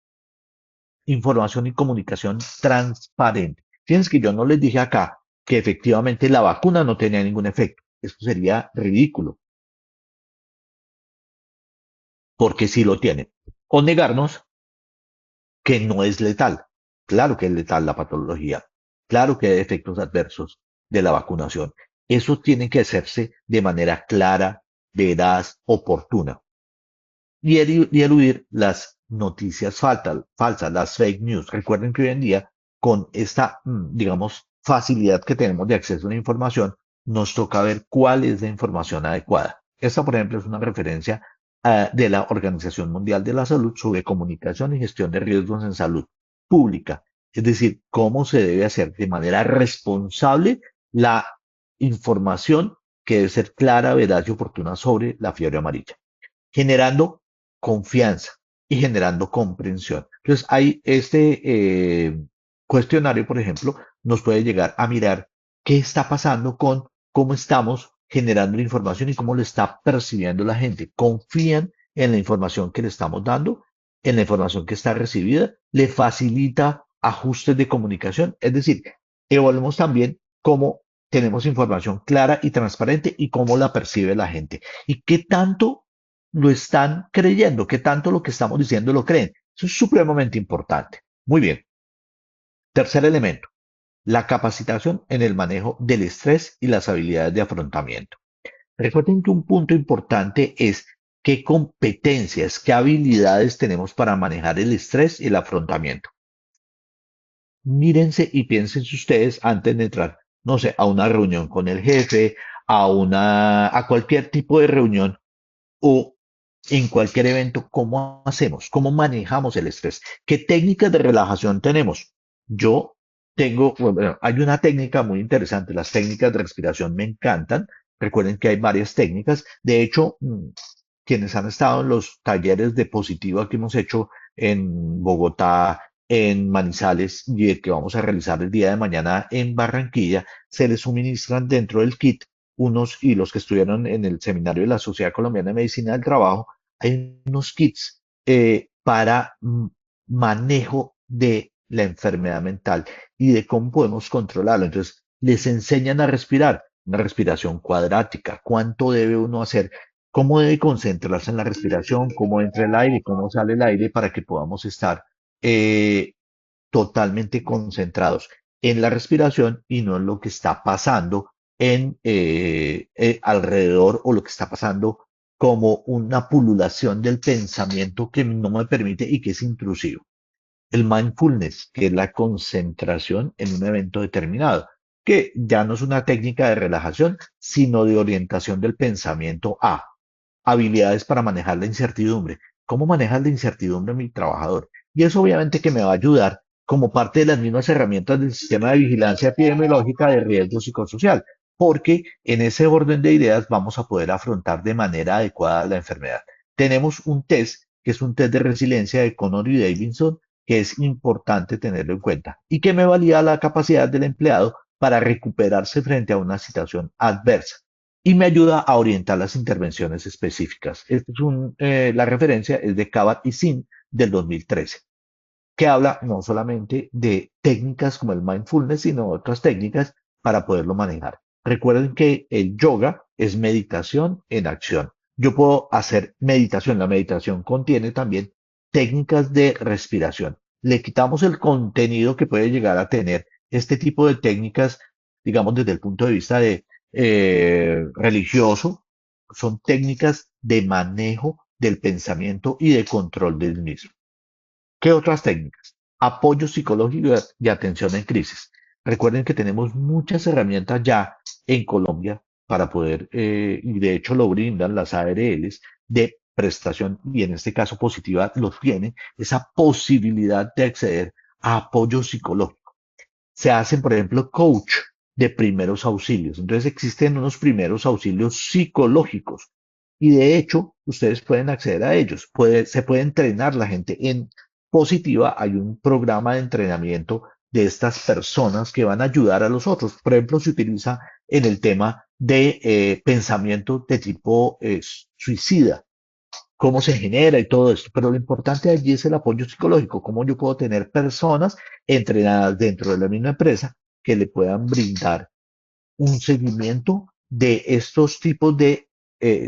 Información y comunicación transparente. Fíjense que yo no les dije acá que efectivamente la vacuna no tenía ningún efecto. Eso sería ridículo, porque sí lo tiene. O negarnos que no es letal. Claro que es letal la patología. Claro que hay efectos adversos de la vacunación. Eso tiene que hacerse de manera clara, veraz, oportuna. Y eludir las noticias falsas, las fake news. Recuerden que hoy en día, con esta, digamos, facilidad que tenemos de acceso a la información, nos toca ver cuál es la información adecuada. Esta, por ejemplo, es una referencia de la Organización Mundial de la Salud sobre comunicación y gestión de riesgos en salud pública. Es decir, cómo se debe hacer de manera responsable la información que debe ser clara, veraz y oportuna sobre la fiebre amarilla, generando confianza y generando comprensión. Entonces, hay cuestionario, por ejemplo, nos puede llegar a mirar qué está pasando con cómo estamos generando la información y cómo lo está percibiendo la gente. ¿Confían en la información que le estamos dando, en la información que está recibida? ¿Le facilita ajustes de comunicación? Es decir, evaluemos también cómo tenemos información clara y transparente y cómo la percibe la gente y qué tanto lo están creyendo, qué tanto lo que estamos diciendo lo creen. Eso es supremamente importante. Muy bien. Tercer elemento, la capacitación en el manejo del estrés y las habilidades de afrontamiento. Recuerden que un punto importante es qué competencias, qué habilidades tenemos para manejar el estrés y el afrontamiento. Mírense y piénsense ustedes antes de entrar, no sé, a una reunión con el jefe, a cualquier tipo de reunión o en cualquier evento, ¿cómo hacemos? ¿Cómo manejamos el estrés? ¿Qué técnicas de relajación tenemos? Yo bueno, hay una técnica muy interesante, las técnicas de respiración me encantan. Recuerden que hay varias técnicas. De hecho, quienes han estado en los talleres de positiva que hemos hecho en Bogotá, en Manizales y el que vamos a realizar el día de mañana en Barranquilla, se les suministran dentro del kit unos, y los que estuvieron en el seminario de la Sociedad Colombiana de Medicina del Trabajo, hay unos kits para manejo de la enfermedad mental y de cómo podemos controlarlo. Entonces, les enseñan a respirar, una respiración cuadrática, cuánto debe uno hacer, cómo debe concentrarse en la respiración, cómo entra el aire, cómo sale el aire para que podamos estar eh, totalmente concentrados en la respiración y no en lo que está pasando en alrededor o lo que está pasando como una pululación del pensamiento que no me permite y que es intrusivo. El mindfulness, que es la concentración en un evento determinado, que ya no es una técnica de relajación, sino de orientación del pensamiento a habilidades para manejar la incertidumbre. ¿Cómo manejas la incertidumbre mi trabajador? Y eso obviamente que me va a ayudar como parte de las mismas herramientas del sistema de vigilancia epidemiológica de riesgo psicosocial, porque en ese orden de ideas vamos a poder afrontar de manera adecuada la enfermedad. Tenemos un test, que es un test de resiliencia de Connor y Davidson, que es importante tenerlo en cuenta y que me valida la capacidad del empleado para recuperarse frente a una situación adversa y me ayuda a orientar las intervenciones específicas. La referencia es de Kabat y Zinn del 2013, que habla no solamente de técnicas como el mindfulness, sino otras técnicas para poderlo manejar. Recuerden que el yoga es meditación en acción. Yo puedo hacer meditación. La meditación contiene también técnicas de respiración. Le quitamos el contenido que puede llegar a tener este tipo de técnicas, digamos, desde el punto de vista de religioso. Son técnicas de manejo del pensamiento y de control del mismo. ¿Qué otras técnicas? Apoyo psicológico y atención en crisis. Recuerden que tenemos muchas herramientas ya en Colombia para poder, y de hecho lo brindan las ARLs de prestación, y en este caso positiva lo tienen, esa posibilidad de acceder a apoyo psicológico. Se hacen, por ejemplo, coach de primeros auxilios. Entonces existen unos primeros auxilios psicológicos y de hecho ustedes pueden acceder a ellos. Se puede entrenar la gente en positiva. Hay un programa de entrenamiento de estas personas que van a ayudar a los otros. Por ejemplo, se utiliza en el tema de pensamiento de tipo suicida, cómo se genera y todo esto. Pero lo importante allí es el apoyo psicológico, cómo yo puedo tener personas entrenadas dentro de la misma empresa que le puedan brindar un seguimiento de estos tipos de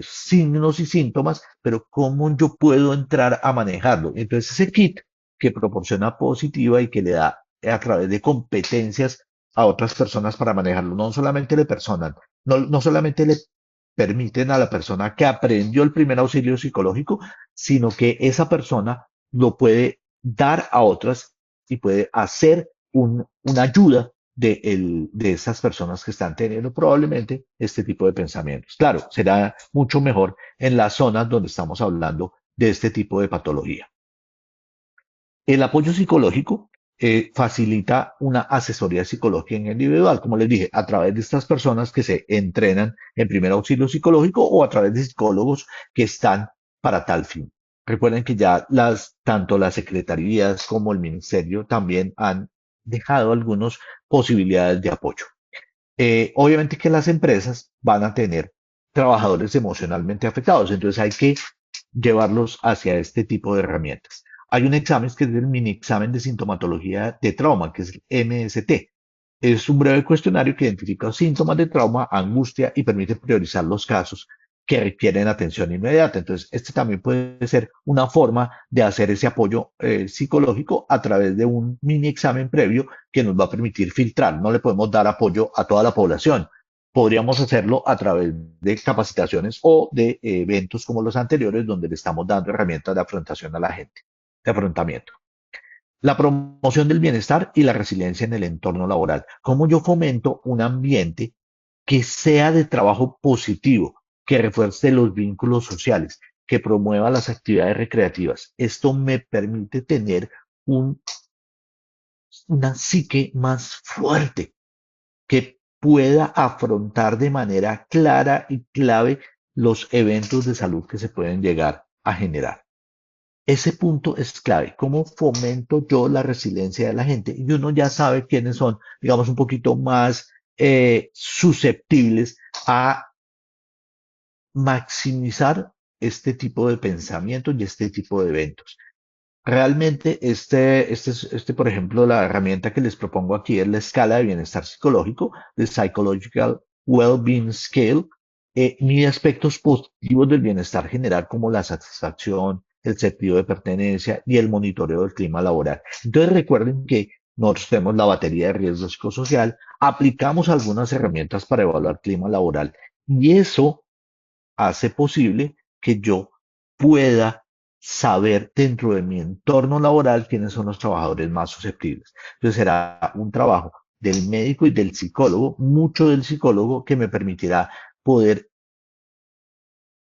signos y síntomas, pero cómo yo puedo entrar a manejarlo. Entonces, ese kit que proporciona positiva y que le da a través de competencias a otras personas para manejarlo, no solamente le personan, no solamente le permiten a la persona que aprendió el primer auxilio psicológico, sino que esa persona lo puede dar a otras y puede hacer una ayuda de esas personas que están teniendo probablemente este tipo de pensamientos. Claro, será mucho mejor en las zonas donde estamos hablando de este tipo de patología. El apoyo psicológico facilita una asesoría psicológica individual, como les dije, a través de estas personas que se entrenan en primer auxilio psicológico o a través de psicólogos que están para tal fin. Recuerden que ya tanto las secretarías como el ministerio también han dejado algunas posibilidades de apoyo. Obviamente que las empresas van a tener trabajadores emocionalmente afectados, entonces hay que llevarlos hacia este tipo de herramientas. Hay un examen que es el mini examen de sintomatología de trauma, que es el MST. Es un breve cuestionario que identifica síntomas de trauma, angustia y permite priorizar los casos que requieren atención inmediata. Entonces, este también puede ser una forma de hacer ese apoyo psicológico a través de un mini examen previo que nos va a permitir filtrar. No le podemos dar apoyo a toda la población. Podríamos hacerlo a través de capacitaciones o de eventos como los anteriores, donde le estamos dando herramientas de afrontación a la gente, de afrontamiento. La promoción del bienestar y la resiliencia en el entorno laboral. ¿Cómo yo fomento un ambiente que sea de trabajo positivo, que refuerce los vínculos sociales, que promueva las actividades recreativas? Esto me permite tener un, una psique más fuerte, que pueda afrontar de manera clara y clave los eventos de salud que se pueden llegar a generar. Ese punto es clave. ¿Cómo fomento yo la resiliencia de la gente? Y uno ya sabe quiénes son, digamos, un poquito más susceptibles a maximizar este tipo de pensamientos y este tipo de eventos. Realmente, por ejemplo, la herramienta que les propongo aquí es la escala de bienestar psicológico, de Psychological Wellbeing Scale. Mide aspectos positivos del bienestar general como la satisfacción, el sentido de pertenencia y el monitoreo del clima laboral. Entonces recuerden que nosotros tenemos la batería de riesgo psicosocial, aplicamos algunas herramientas para evaluar clima laboral y eso hace posible que yo pueda saber dentro de mi entorno laboral quiénes son los trabajadores más susceptibles. Entonces será un trabajo del médico y del psicólogo, mucho del psicólogo, que me permitirá poder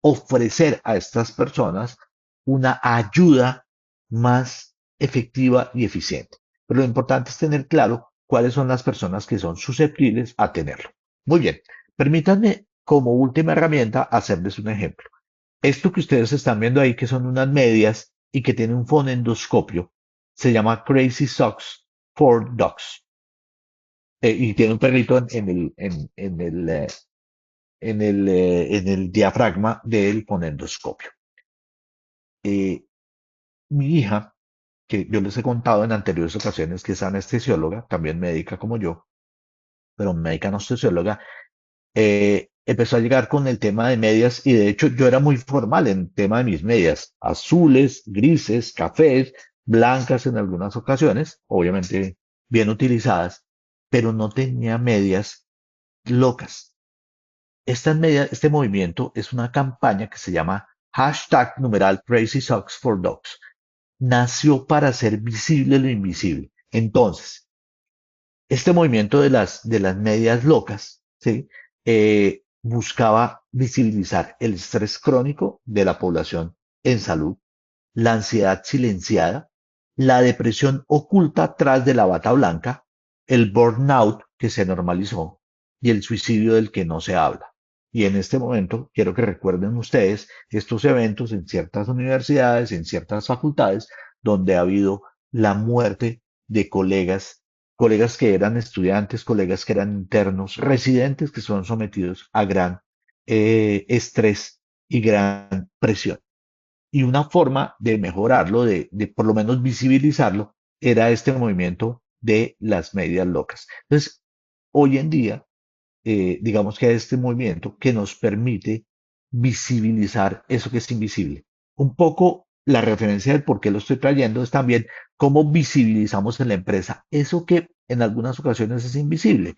ofrecer a estas personas una ayuda más efectiva y eficiente. Pero lo importante es tener claro cuáles son las personas que son susceptibles a tenerlo. Muy bien, permítanme como última herramienta hacerles un ejemplo. Esto que ustedes están viendo ahí, que son unas medias y que tiene un fonendoscopio, se llama Crazy Socks for Dogs. Y tiene un perrito en el diafragma del fonendoscopio. Mi hija, que yo les he contado en anteriores ocasiones que es anestesióloga, también médica como yo, pero médica anestesióloga, empezó a llegar con el tema de medias y de hecho yo era muy formal en el tema de mis medias, azules, grises, cafés, blancas en algunas ocasiones, obviamente bien utilizadas, pero no tenía medias locas. Este movimiento es una campaña que se llama hashtag numeral Crazy Socks for Dogs. Nació para hacer visible lo invisible. Entonces, este movimiento de las medias locas, ¿sí? Buscaba visibilizar el estrés crónico de la población en salud, la ansiedad silenciada, la depresión oculta tras de la bata blanca, el burnout que se normalizó y el suicidio del que no se habla. Y en este momento quiero que recuerden ustedes estos eventos en ciertas universidades, en ciertas facultades, donde ha habido la muerte de colegas que eran estudiantes, colegas que eran internos, residentes que son sometidos a gran estrés y gran presión. Y una forma de mejorarlo, de por lo menos visibilizarlo, era este movimiento de las medias locas. Entonces, hoy en día, digamos que hay este movimiento que nos permite visibilizar eso que es invisible. Un poco la referencia del por qué lo estoy trayendo es también cómo visibilizamos en la empresa eso que en algunas ocasiones es invisible.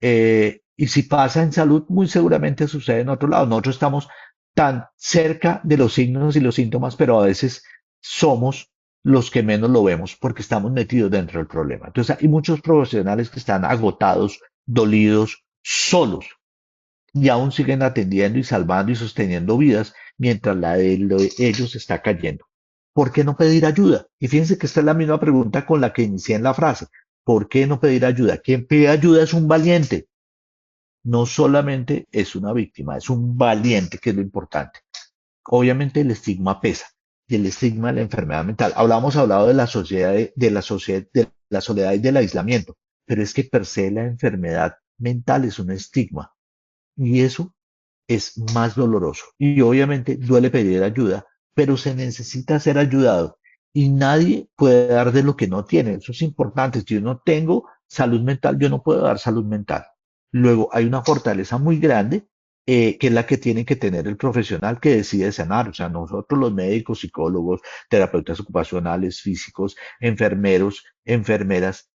Y si pasa en salud, muy seguramente sucede en otro lado. Nosotros estamos tan cerca de los signos y los síntomas, pero a veces somos los que menos lo vemos porque estamos metidos dentro del problema. Entonces, hay muchos profesionales que están agotados, dolidos, solos y aún siguen atendiendo y salvando y sosteniendo vidas mientras la de ellos está cayendo. ¿Por qué no pedir ayuda? Y fíjense que esta es la misma pregunta con la que inicié en la frase. ¿Por qué no pedir ayuda? Quien pide ayuda es un valiente, no solamente es una víctima, es un valiente, que es lo importante. Obviamente el estigma pesa y el estigma de la enfermedad mental. Hablado de la sociedad, de la soledad y del aislamiento, pero es que per se la enfermedad mental es un estigma y eso es más doloroso. Y obviamente duele pedir ayuda, pero se necesita ser ayudado y nadie puede dar de lo que no tiene. Eso es importante. Si yo no tengo salud mental, yo no puedo dar salud mental. Luego hay una fortaleza muy grande que es la que tiene que tener el profesional que decide sanar. O sea, nosotros los médicos, psicólogos, terapeutas ocupacionales, físicos, enfermeros, enfermeras,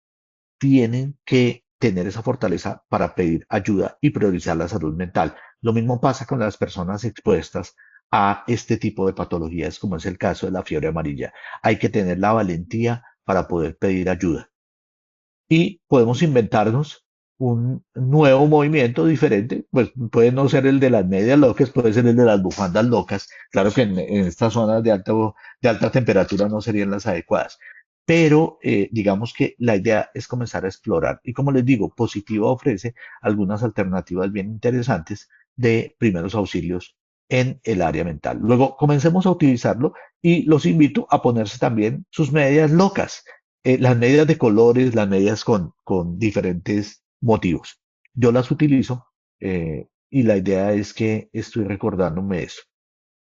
tienen que tener esa fortaleza para pedir ayuda y priorizar la salud mental. Lo mismo pasa con las personas expuestas a este tipo de patologías, como es el caso de la fiebre amarilla. Hay que tener la valentía para poder pedir ayuda. Y podemos inventarnos un nuevo movimiento diferente, pues puede no ser el de las medias locas, puede ser el de las bufandas locas. Claro que en estas zonas de alta temperatura no serían las adecuadas, pero digamos que la idea es comenzar a explorar. Y como les digo, Positiva ofrece algunas alternativas bien interesantes de primeros auxilios en el área mental. Luego comencemos a utilizarlo y los invito a ponerse también sus medias locas, las medias de colores, las medias con diferentes motivos. Yo las utilizo y la idea es que estoy recordándome eso,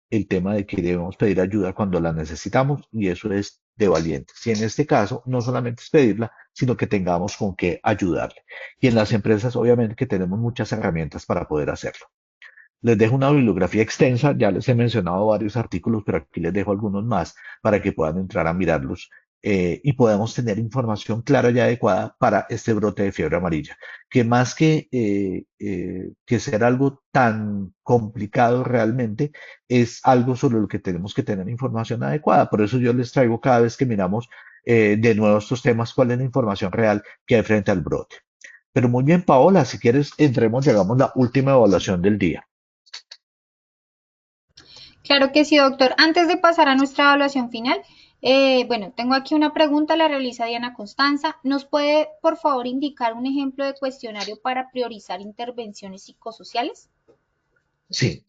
el tema de que debemos pedir ayuda cuando la necesitamos y eso es de valientes. Y en este caso, no solamente es pedirla, sino que tengamos con qué ayudarle. Y en las empresas, obviamente, que tenemos muchas herramientas para poder hacerlo. Les dejo una bibliografía extensa, ya les he mencionado varios artículos, pero aquí les dejo algunos más para que puedan entrar a mirarlos y podamos tener información clara y adecuada para este brote de fiebre amarilla, que más que ser algo tan complicado realmente, es algo sobre lo que tenemos que tener información adecuada. Por eso yo les traigo cada vez que miramos de nuevo estos temas, cuál es la información real que hay frente al brote. Pero muy bien, Paola, si quieres, entremos, llegamos a la última evaluación del día.
Claro que sí, doctor. Antes de pasar a nuestra evaluación final, bueno, tengo aquí una pregunta, la realiza Diana Constanza. ¿Nos puede, por favor, indicar un ejemplo de cuestionario para priorizar intervenciones psicosociales?
Sí,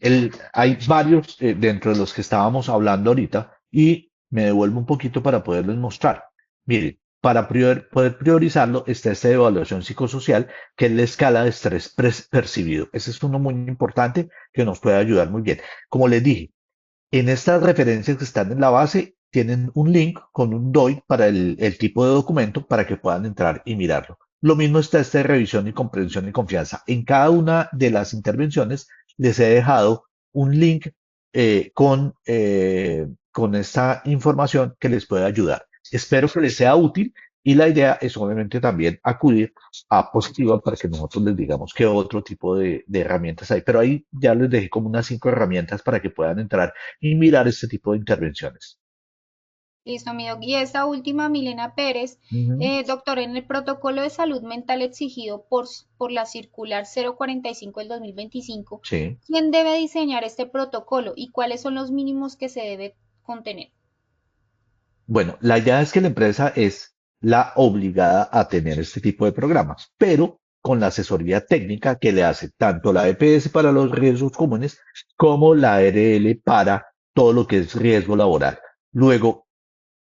hay varios dentro de los que estábamos hablando ahorita y me devuelvo un poquito para poderles mostrar. Miren, para poder priorizarlo está esta evaluación psicosocial, que es la escala de estrés percibido. Ese es uno muy importante que nos puede ayudar muy bien. Como les dije, en estas referencias que están en la base, tienen un link con un DOI para el tipo de documento para que puedan entrar y mirarlo. Lo mismo está este de revisión y comprensión y confianza. En cada una de las intervenciones les he dejado un link con esta información que les puede ayudar. Espero que les sea útil y la idea es obviamente también acudir a Positiva para que nosotros les digamos qué otro tipo de herramientas hay. Pero ahí ya les dejé como unas 5 herramientas para que puedan entrar y mirar este tipo de intervenciones.
Listo, mi doc. Y esta última, Milena Pérez,
Ujú.
doctor, en el protocolo de salud mental exigido por la circular 045 del 2025,
Sí.
¿quién debe diseñar este protocolo y cuáles son los mínimos que se debe contener?
Bueno, la idea es que la empresa es la obligada a tener este tipo de programas, pero con la asesoría técnica que le hace tanto la EPS para los riesgos comunes como la ARL para todo lo que es riesgo laboral. Luego,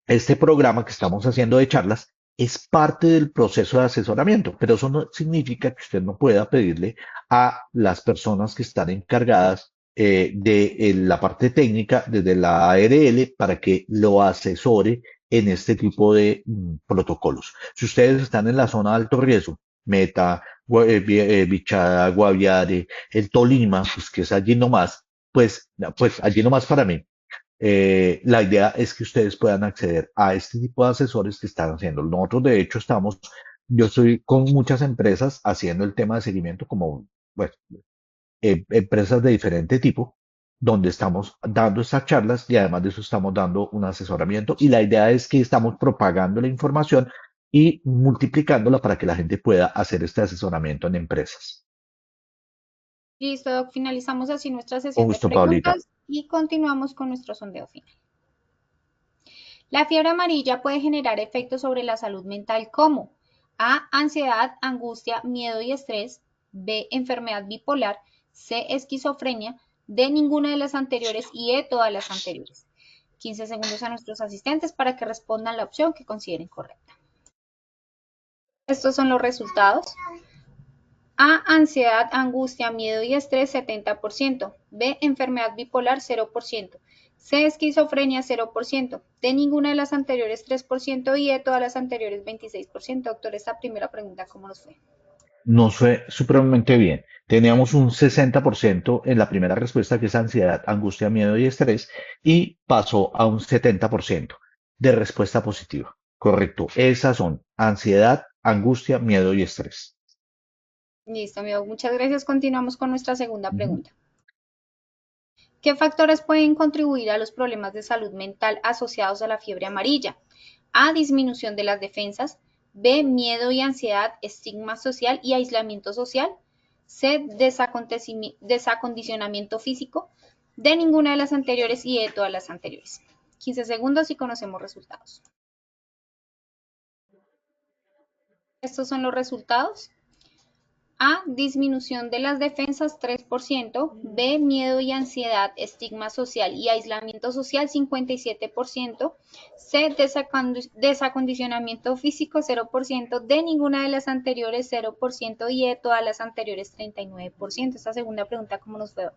este programa que estamos haciendo de charlas es parte del proceso de asesoramiento, pero eso no significa que usted no pueda pedirle a las personas que están encargadas de la parte técnica desde la ARL para que lo asesore en este tipo de protocolos. Si ustedes están en la zona de alto riesgo, Meta, Bichada, Guaviare, el Tolima, pues que es allí nomás, pues allí nomás para mí. La idea es que ustedes puedan acceder a este tipo de asesores que están haciendo. Nosotros, de hecho, yo estoy con muchas empresas haciendo el tema de seguimiento, como bueno, empresas de diferente tipo, donde estamos dando estas charlas y además de eso estamos dando un asesoramiento. Y la idea es que estamos propagando la información y multiplicándola para que la gente pueda hacer este asesoramiento en empresas.
Listo, doc. Finalizamos así nuestra
Con
sesión de
gusto, Paulita.
preguntas y continuamos con nuestro sondeo final. La fiebre amarilla puede generar efectos sobre la salud mental como A, ansiedad, angustia, miedo y estrés, B, enfermedad bipolar, C, esquizofrenia, D, ninguna de las anteriores y E, todas las anteriores. 15 segundos a nuestros asistentes para que respondan la opción que consideren correcta. Estos son los resultados. A, ansiedad, angustia, miedo y estrés 70%. B, enfermedad bipolar 0%. C, esquizofrenia 0%. D, ninguna de las anteriores 3% y E, todas las anteriores 26%. Doctor, esta primera pregunta, ¿cómo nos fue?
Nos fue supremamente bien. Teníamos un 60% en la primera respuesta, que es ansiedad, angustia, miedo y estrés, y pasó a un 70% de respuesta positiva. Correcto. Esas son ansiedad, angustia, miedo y estrés.
Listo, amigo. Muchas gracias. Continuamos con nuestra segunda
Ujú.
pregunta. ¿Qué factores pueden contribuir a los problemas de salud mental asociados a la fiebre amarilla? A, disminución de las defensas. B, miedo y ansiedad, estigma social y aislamiento social. C, desacondicionamiento físico. D, ninguna de las anteriores y E, todas las anteriores. 15 segundos y conocemos resultados. Estos son los resultados. A, disminución de las defensas 3%, B, miedo y ansiedad, estigma social y aislamiento social 57%, C, desacondicionamiento físico 0%, D, ninguna de las anteriores 0% y E, todas las anteriores 39%. Esta segunda pregunta, ¿cómo nos fue?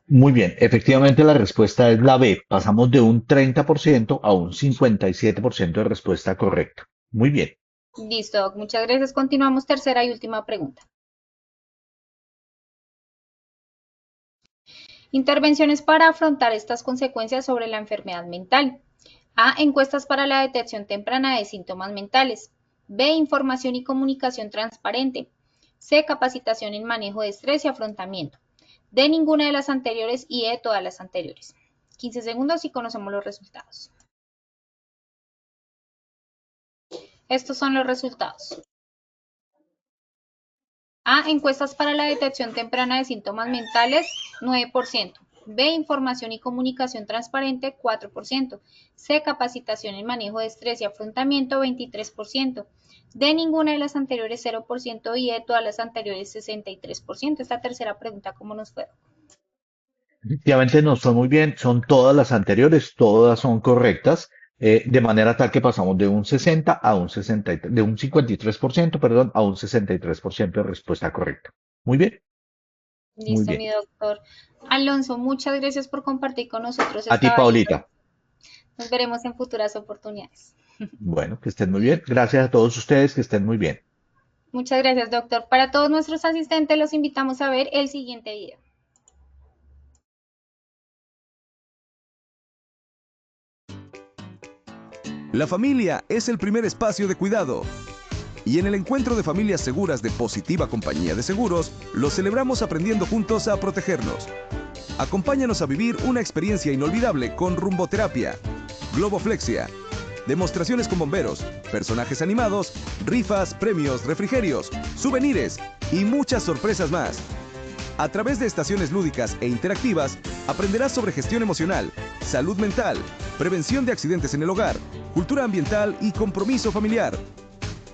Muy bien. Efectivamente, la respuesta es la B. Pasamos de un 30% a un 57% de respuesta correcta. Muy bien.
Listo, Doc, muchas gracias. Continuamos, tercera y última pregunta. Intervenciones para afrontar estas consecuencias sobre la enfermedad mental. A, encuestas para la detección temprana de síntomas mentales. B, información y comunicación transparente. C, capacitación en manejo de estrés y afrontamiento. D, ninguna de las anteriores y E, todas las anteriores. 15 segundos y conocemos los resultados. Estos son los resultados. A, encuestas para la detección temprana de síntomas mentales, 9%. B, información y comunicación transparente, 4%. C, capacitación en manejo de estrés y afrontamiento, 23%. D, ninguna de las anteriores, 0%. Y E, todas las anteriores, 63%. Esta tercera pregunta, ¿cómo nos fue?
Efectivamente nos fue muy bien, son todas las anteriores, todas son correctas, de manera tal que pasamos de un 60 a un 63, de un 53%, perdón, a un 63% de respuesta correcta. Muy bien, muy
Listo,
bien.
mi doctor. Alonso, muchas gracias por compartir con nosotros
A ti,
esta valiosa.
Paulita.
Nos veremos en futuras oportunidades.
Bueno, que estén muy bien. Gracias a todos ustedes, que estén muy bien.
Muchas gracias, doctor. Para todos nuestros asistentes los invitamos a ver el siguiente video.
La familia es el primer espacio de cuidado. Y en el encuentro de familias seguras de Positiva Compañía de Seguros, lo celebramos aprendiendo juntos a protegernos. Acompáñanos a vivir una experiencia inolvidable con rumboterapia, globoflexia, demostraciones con bomberos, personajes animados, rifas, premios, refrigerios, souvenirs y muchas sorpresas más. A través de estaciones lúdicas e interactivas, aprenderás sobre gestión emocional, salud mental, prevención de accidentes en el hogar, cultura ambiental y compromiso familiar.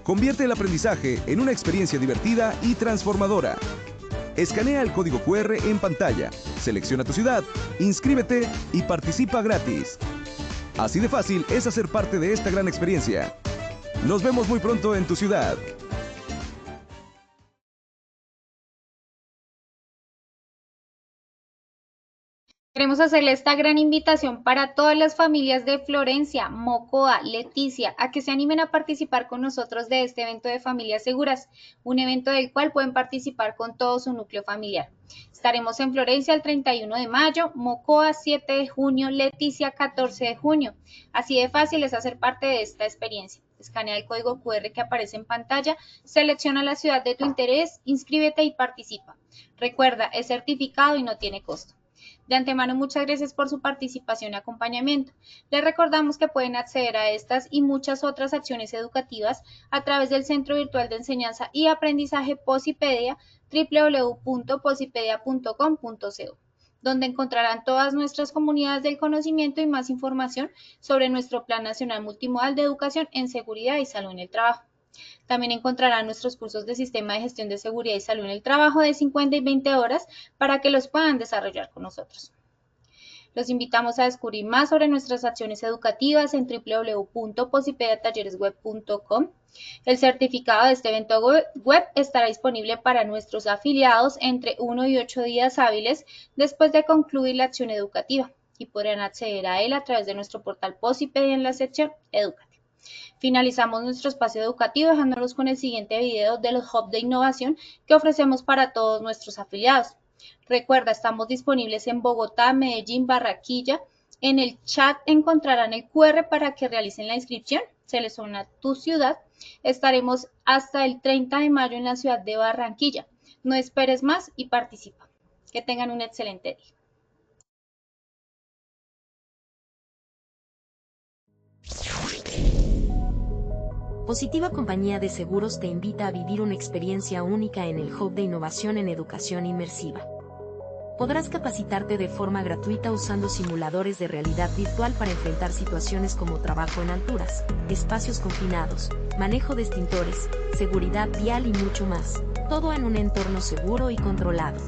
Convierte el aprendizaje en una experiencia divertida y transformadora. Escanea el código QR en pantalla, selecciona tu ciudad, inscríbete y participa gratis. Así de fácil es hacer parte de esta gran experiencia. Nos vemos muy pronto en tu ciudad.
Queremos hacerle esta gran invitación para todas las familias de Florencia, Mocoa, Leticia, a que se animen a participar con nosotros de este evento de Familias Seguras, un evento del cual pueden participar con todo su núcleo familiar. Estaremos en Florencia el 31 de mayo, Mocoa 7 de junio, Leticia 14 de junio. Así de fácil es hacer parte de esta experiencia. Escanea el código QR que aparece en pantalla, selecciona la ciudad de tu interés, inscríbete y participa. Recuerda, es certificado y no tiene costo. De antemano, muchas gracias por su participación y acompañamiento. Les recordamos que pueden acceder a estas y muchas otras acciones educativas a través del Centro Virtual de Enseñanza y Aprendizaje Posipedia, www.posipedia.com.co, donde encontrarán todas nuestras comunidades del conocimiento y más información sobre nuestro Plan Nacional Multimodal de Educación en Seguridad y Salud en el Trabajo. También encontrarán nuestros cursos de Sistema de Gestión de Seguridad y Salud en el Trabajo de 50 y 20 horas para que los puedan desarrollar con nosotros. Los invitamos a descubrir más sobre nuestras acciones educativas en www.posipediatalleresweb.com. El certificado de este evento web estará disponible para nuestros afiliados entre 1 y 8 días hábiles después de concluir la acción educativa y podrán acceder a él a través de nuestro portal Posipedia en la sección Educativa. Finalizamos nuestro espacio educativo dejándolos con el siguiente video del Hub de Innovación que ofrecemos para todos nuestros afiliados. Recuerda, estamos disponibles en Bogotá, Medellín, Barranquilla. En el chat encontrarán el QR para que realicen la inscripción. Selecciona tu ciudad. Estaremos hasta el 30 de mayo en la ciudad de Barranquilla. No esperes más y participa. Que tengan un excelente día.
Positiva Compañía de Seguros te invita a vivir una experiencia única en el Hub de Innovación en Educación Inmersiva. Podrás capacitarte de forma gratuita usando simuladores de realidad virtual para enfrentar situaciones como trabajo en alturas, espacios confinados, manejo de extintores, seguridad vial y mucho más, todo en un entorno seguro y controlado.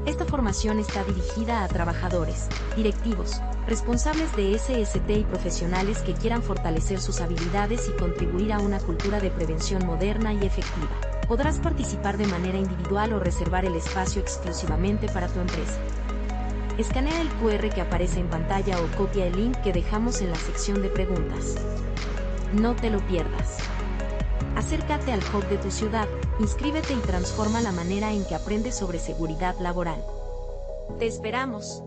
Esta formación está dirigida a trabajadores, directivos, responsables de SST y profesionales que quieran fortalecer sus habilidades y contribuir a una cultura de prevención moderna y efectiva. Podrás participar de manera individual o reservar el espacio exclusivamente para tu empresa. Escanea el QR que aparece en pantalla o copia el link que dejamos en la sección de preguntas. No te lo pierdas. Acércate al Hub de tu ciudad, inscríbete y transforma la manera en que aprendes sobre seguridad laboral. ¡Te esperamos!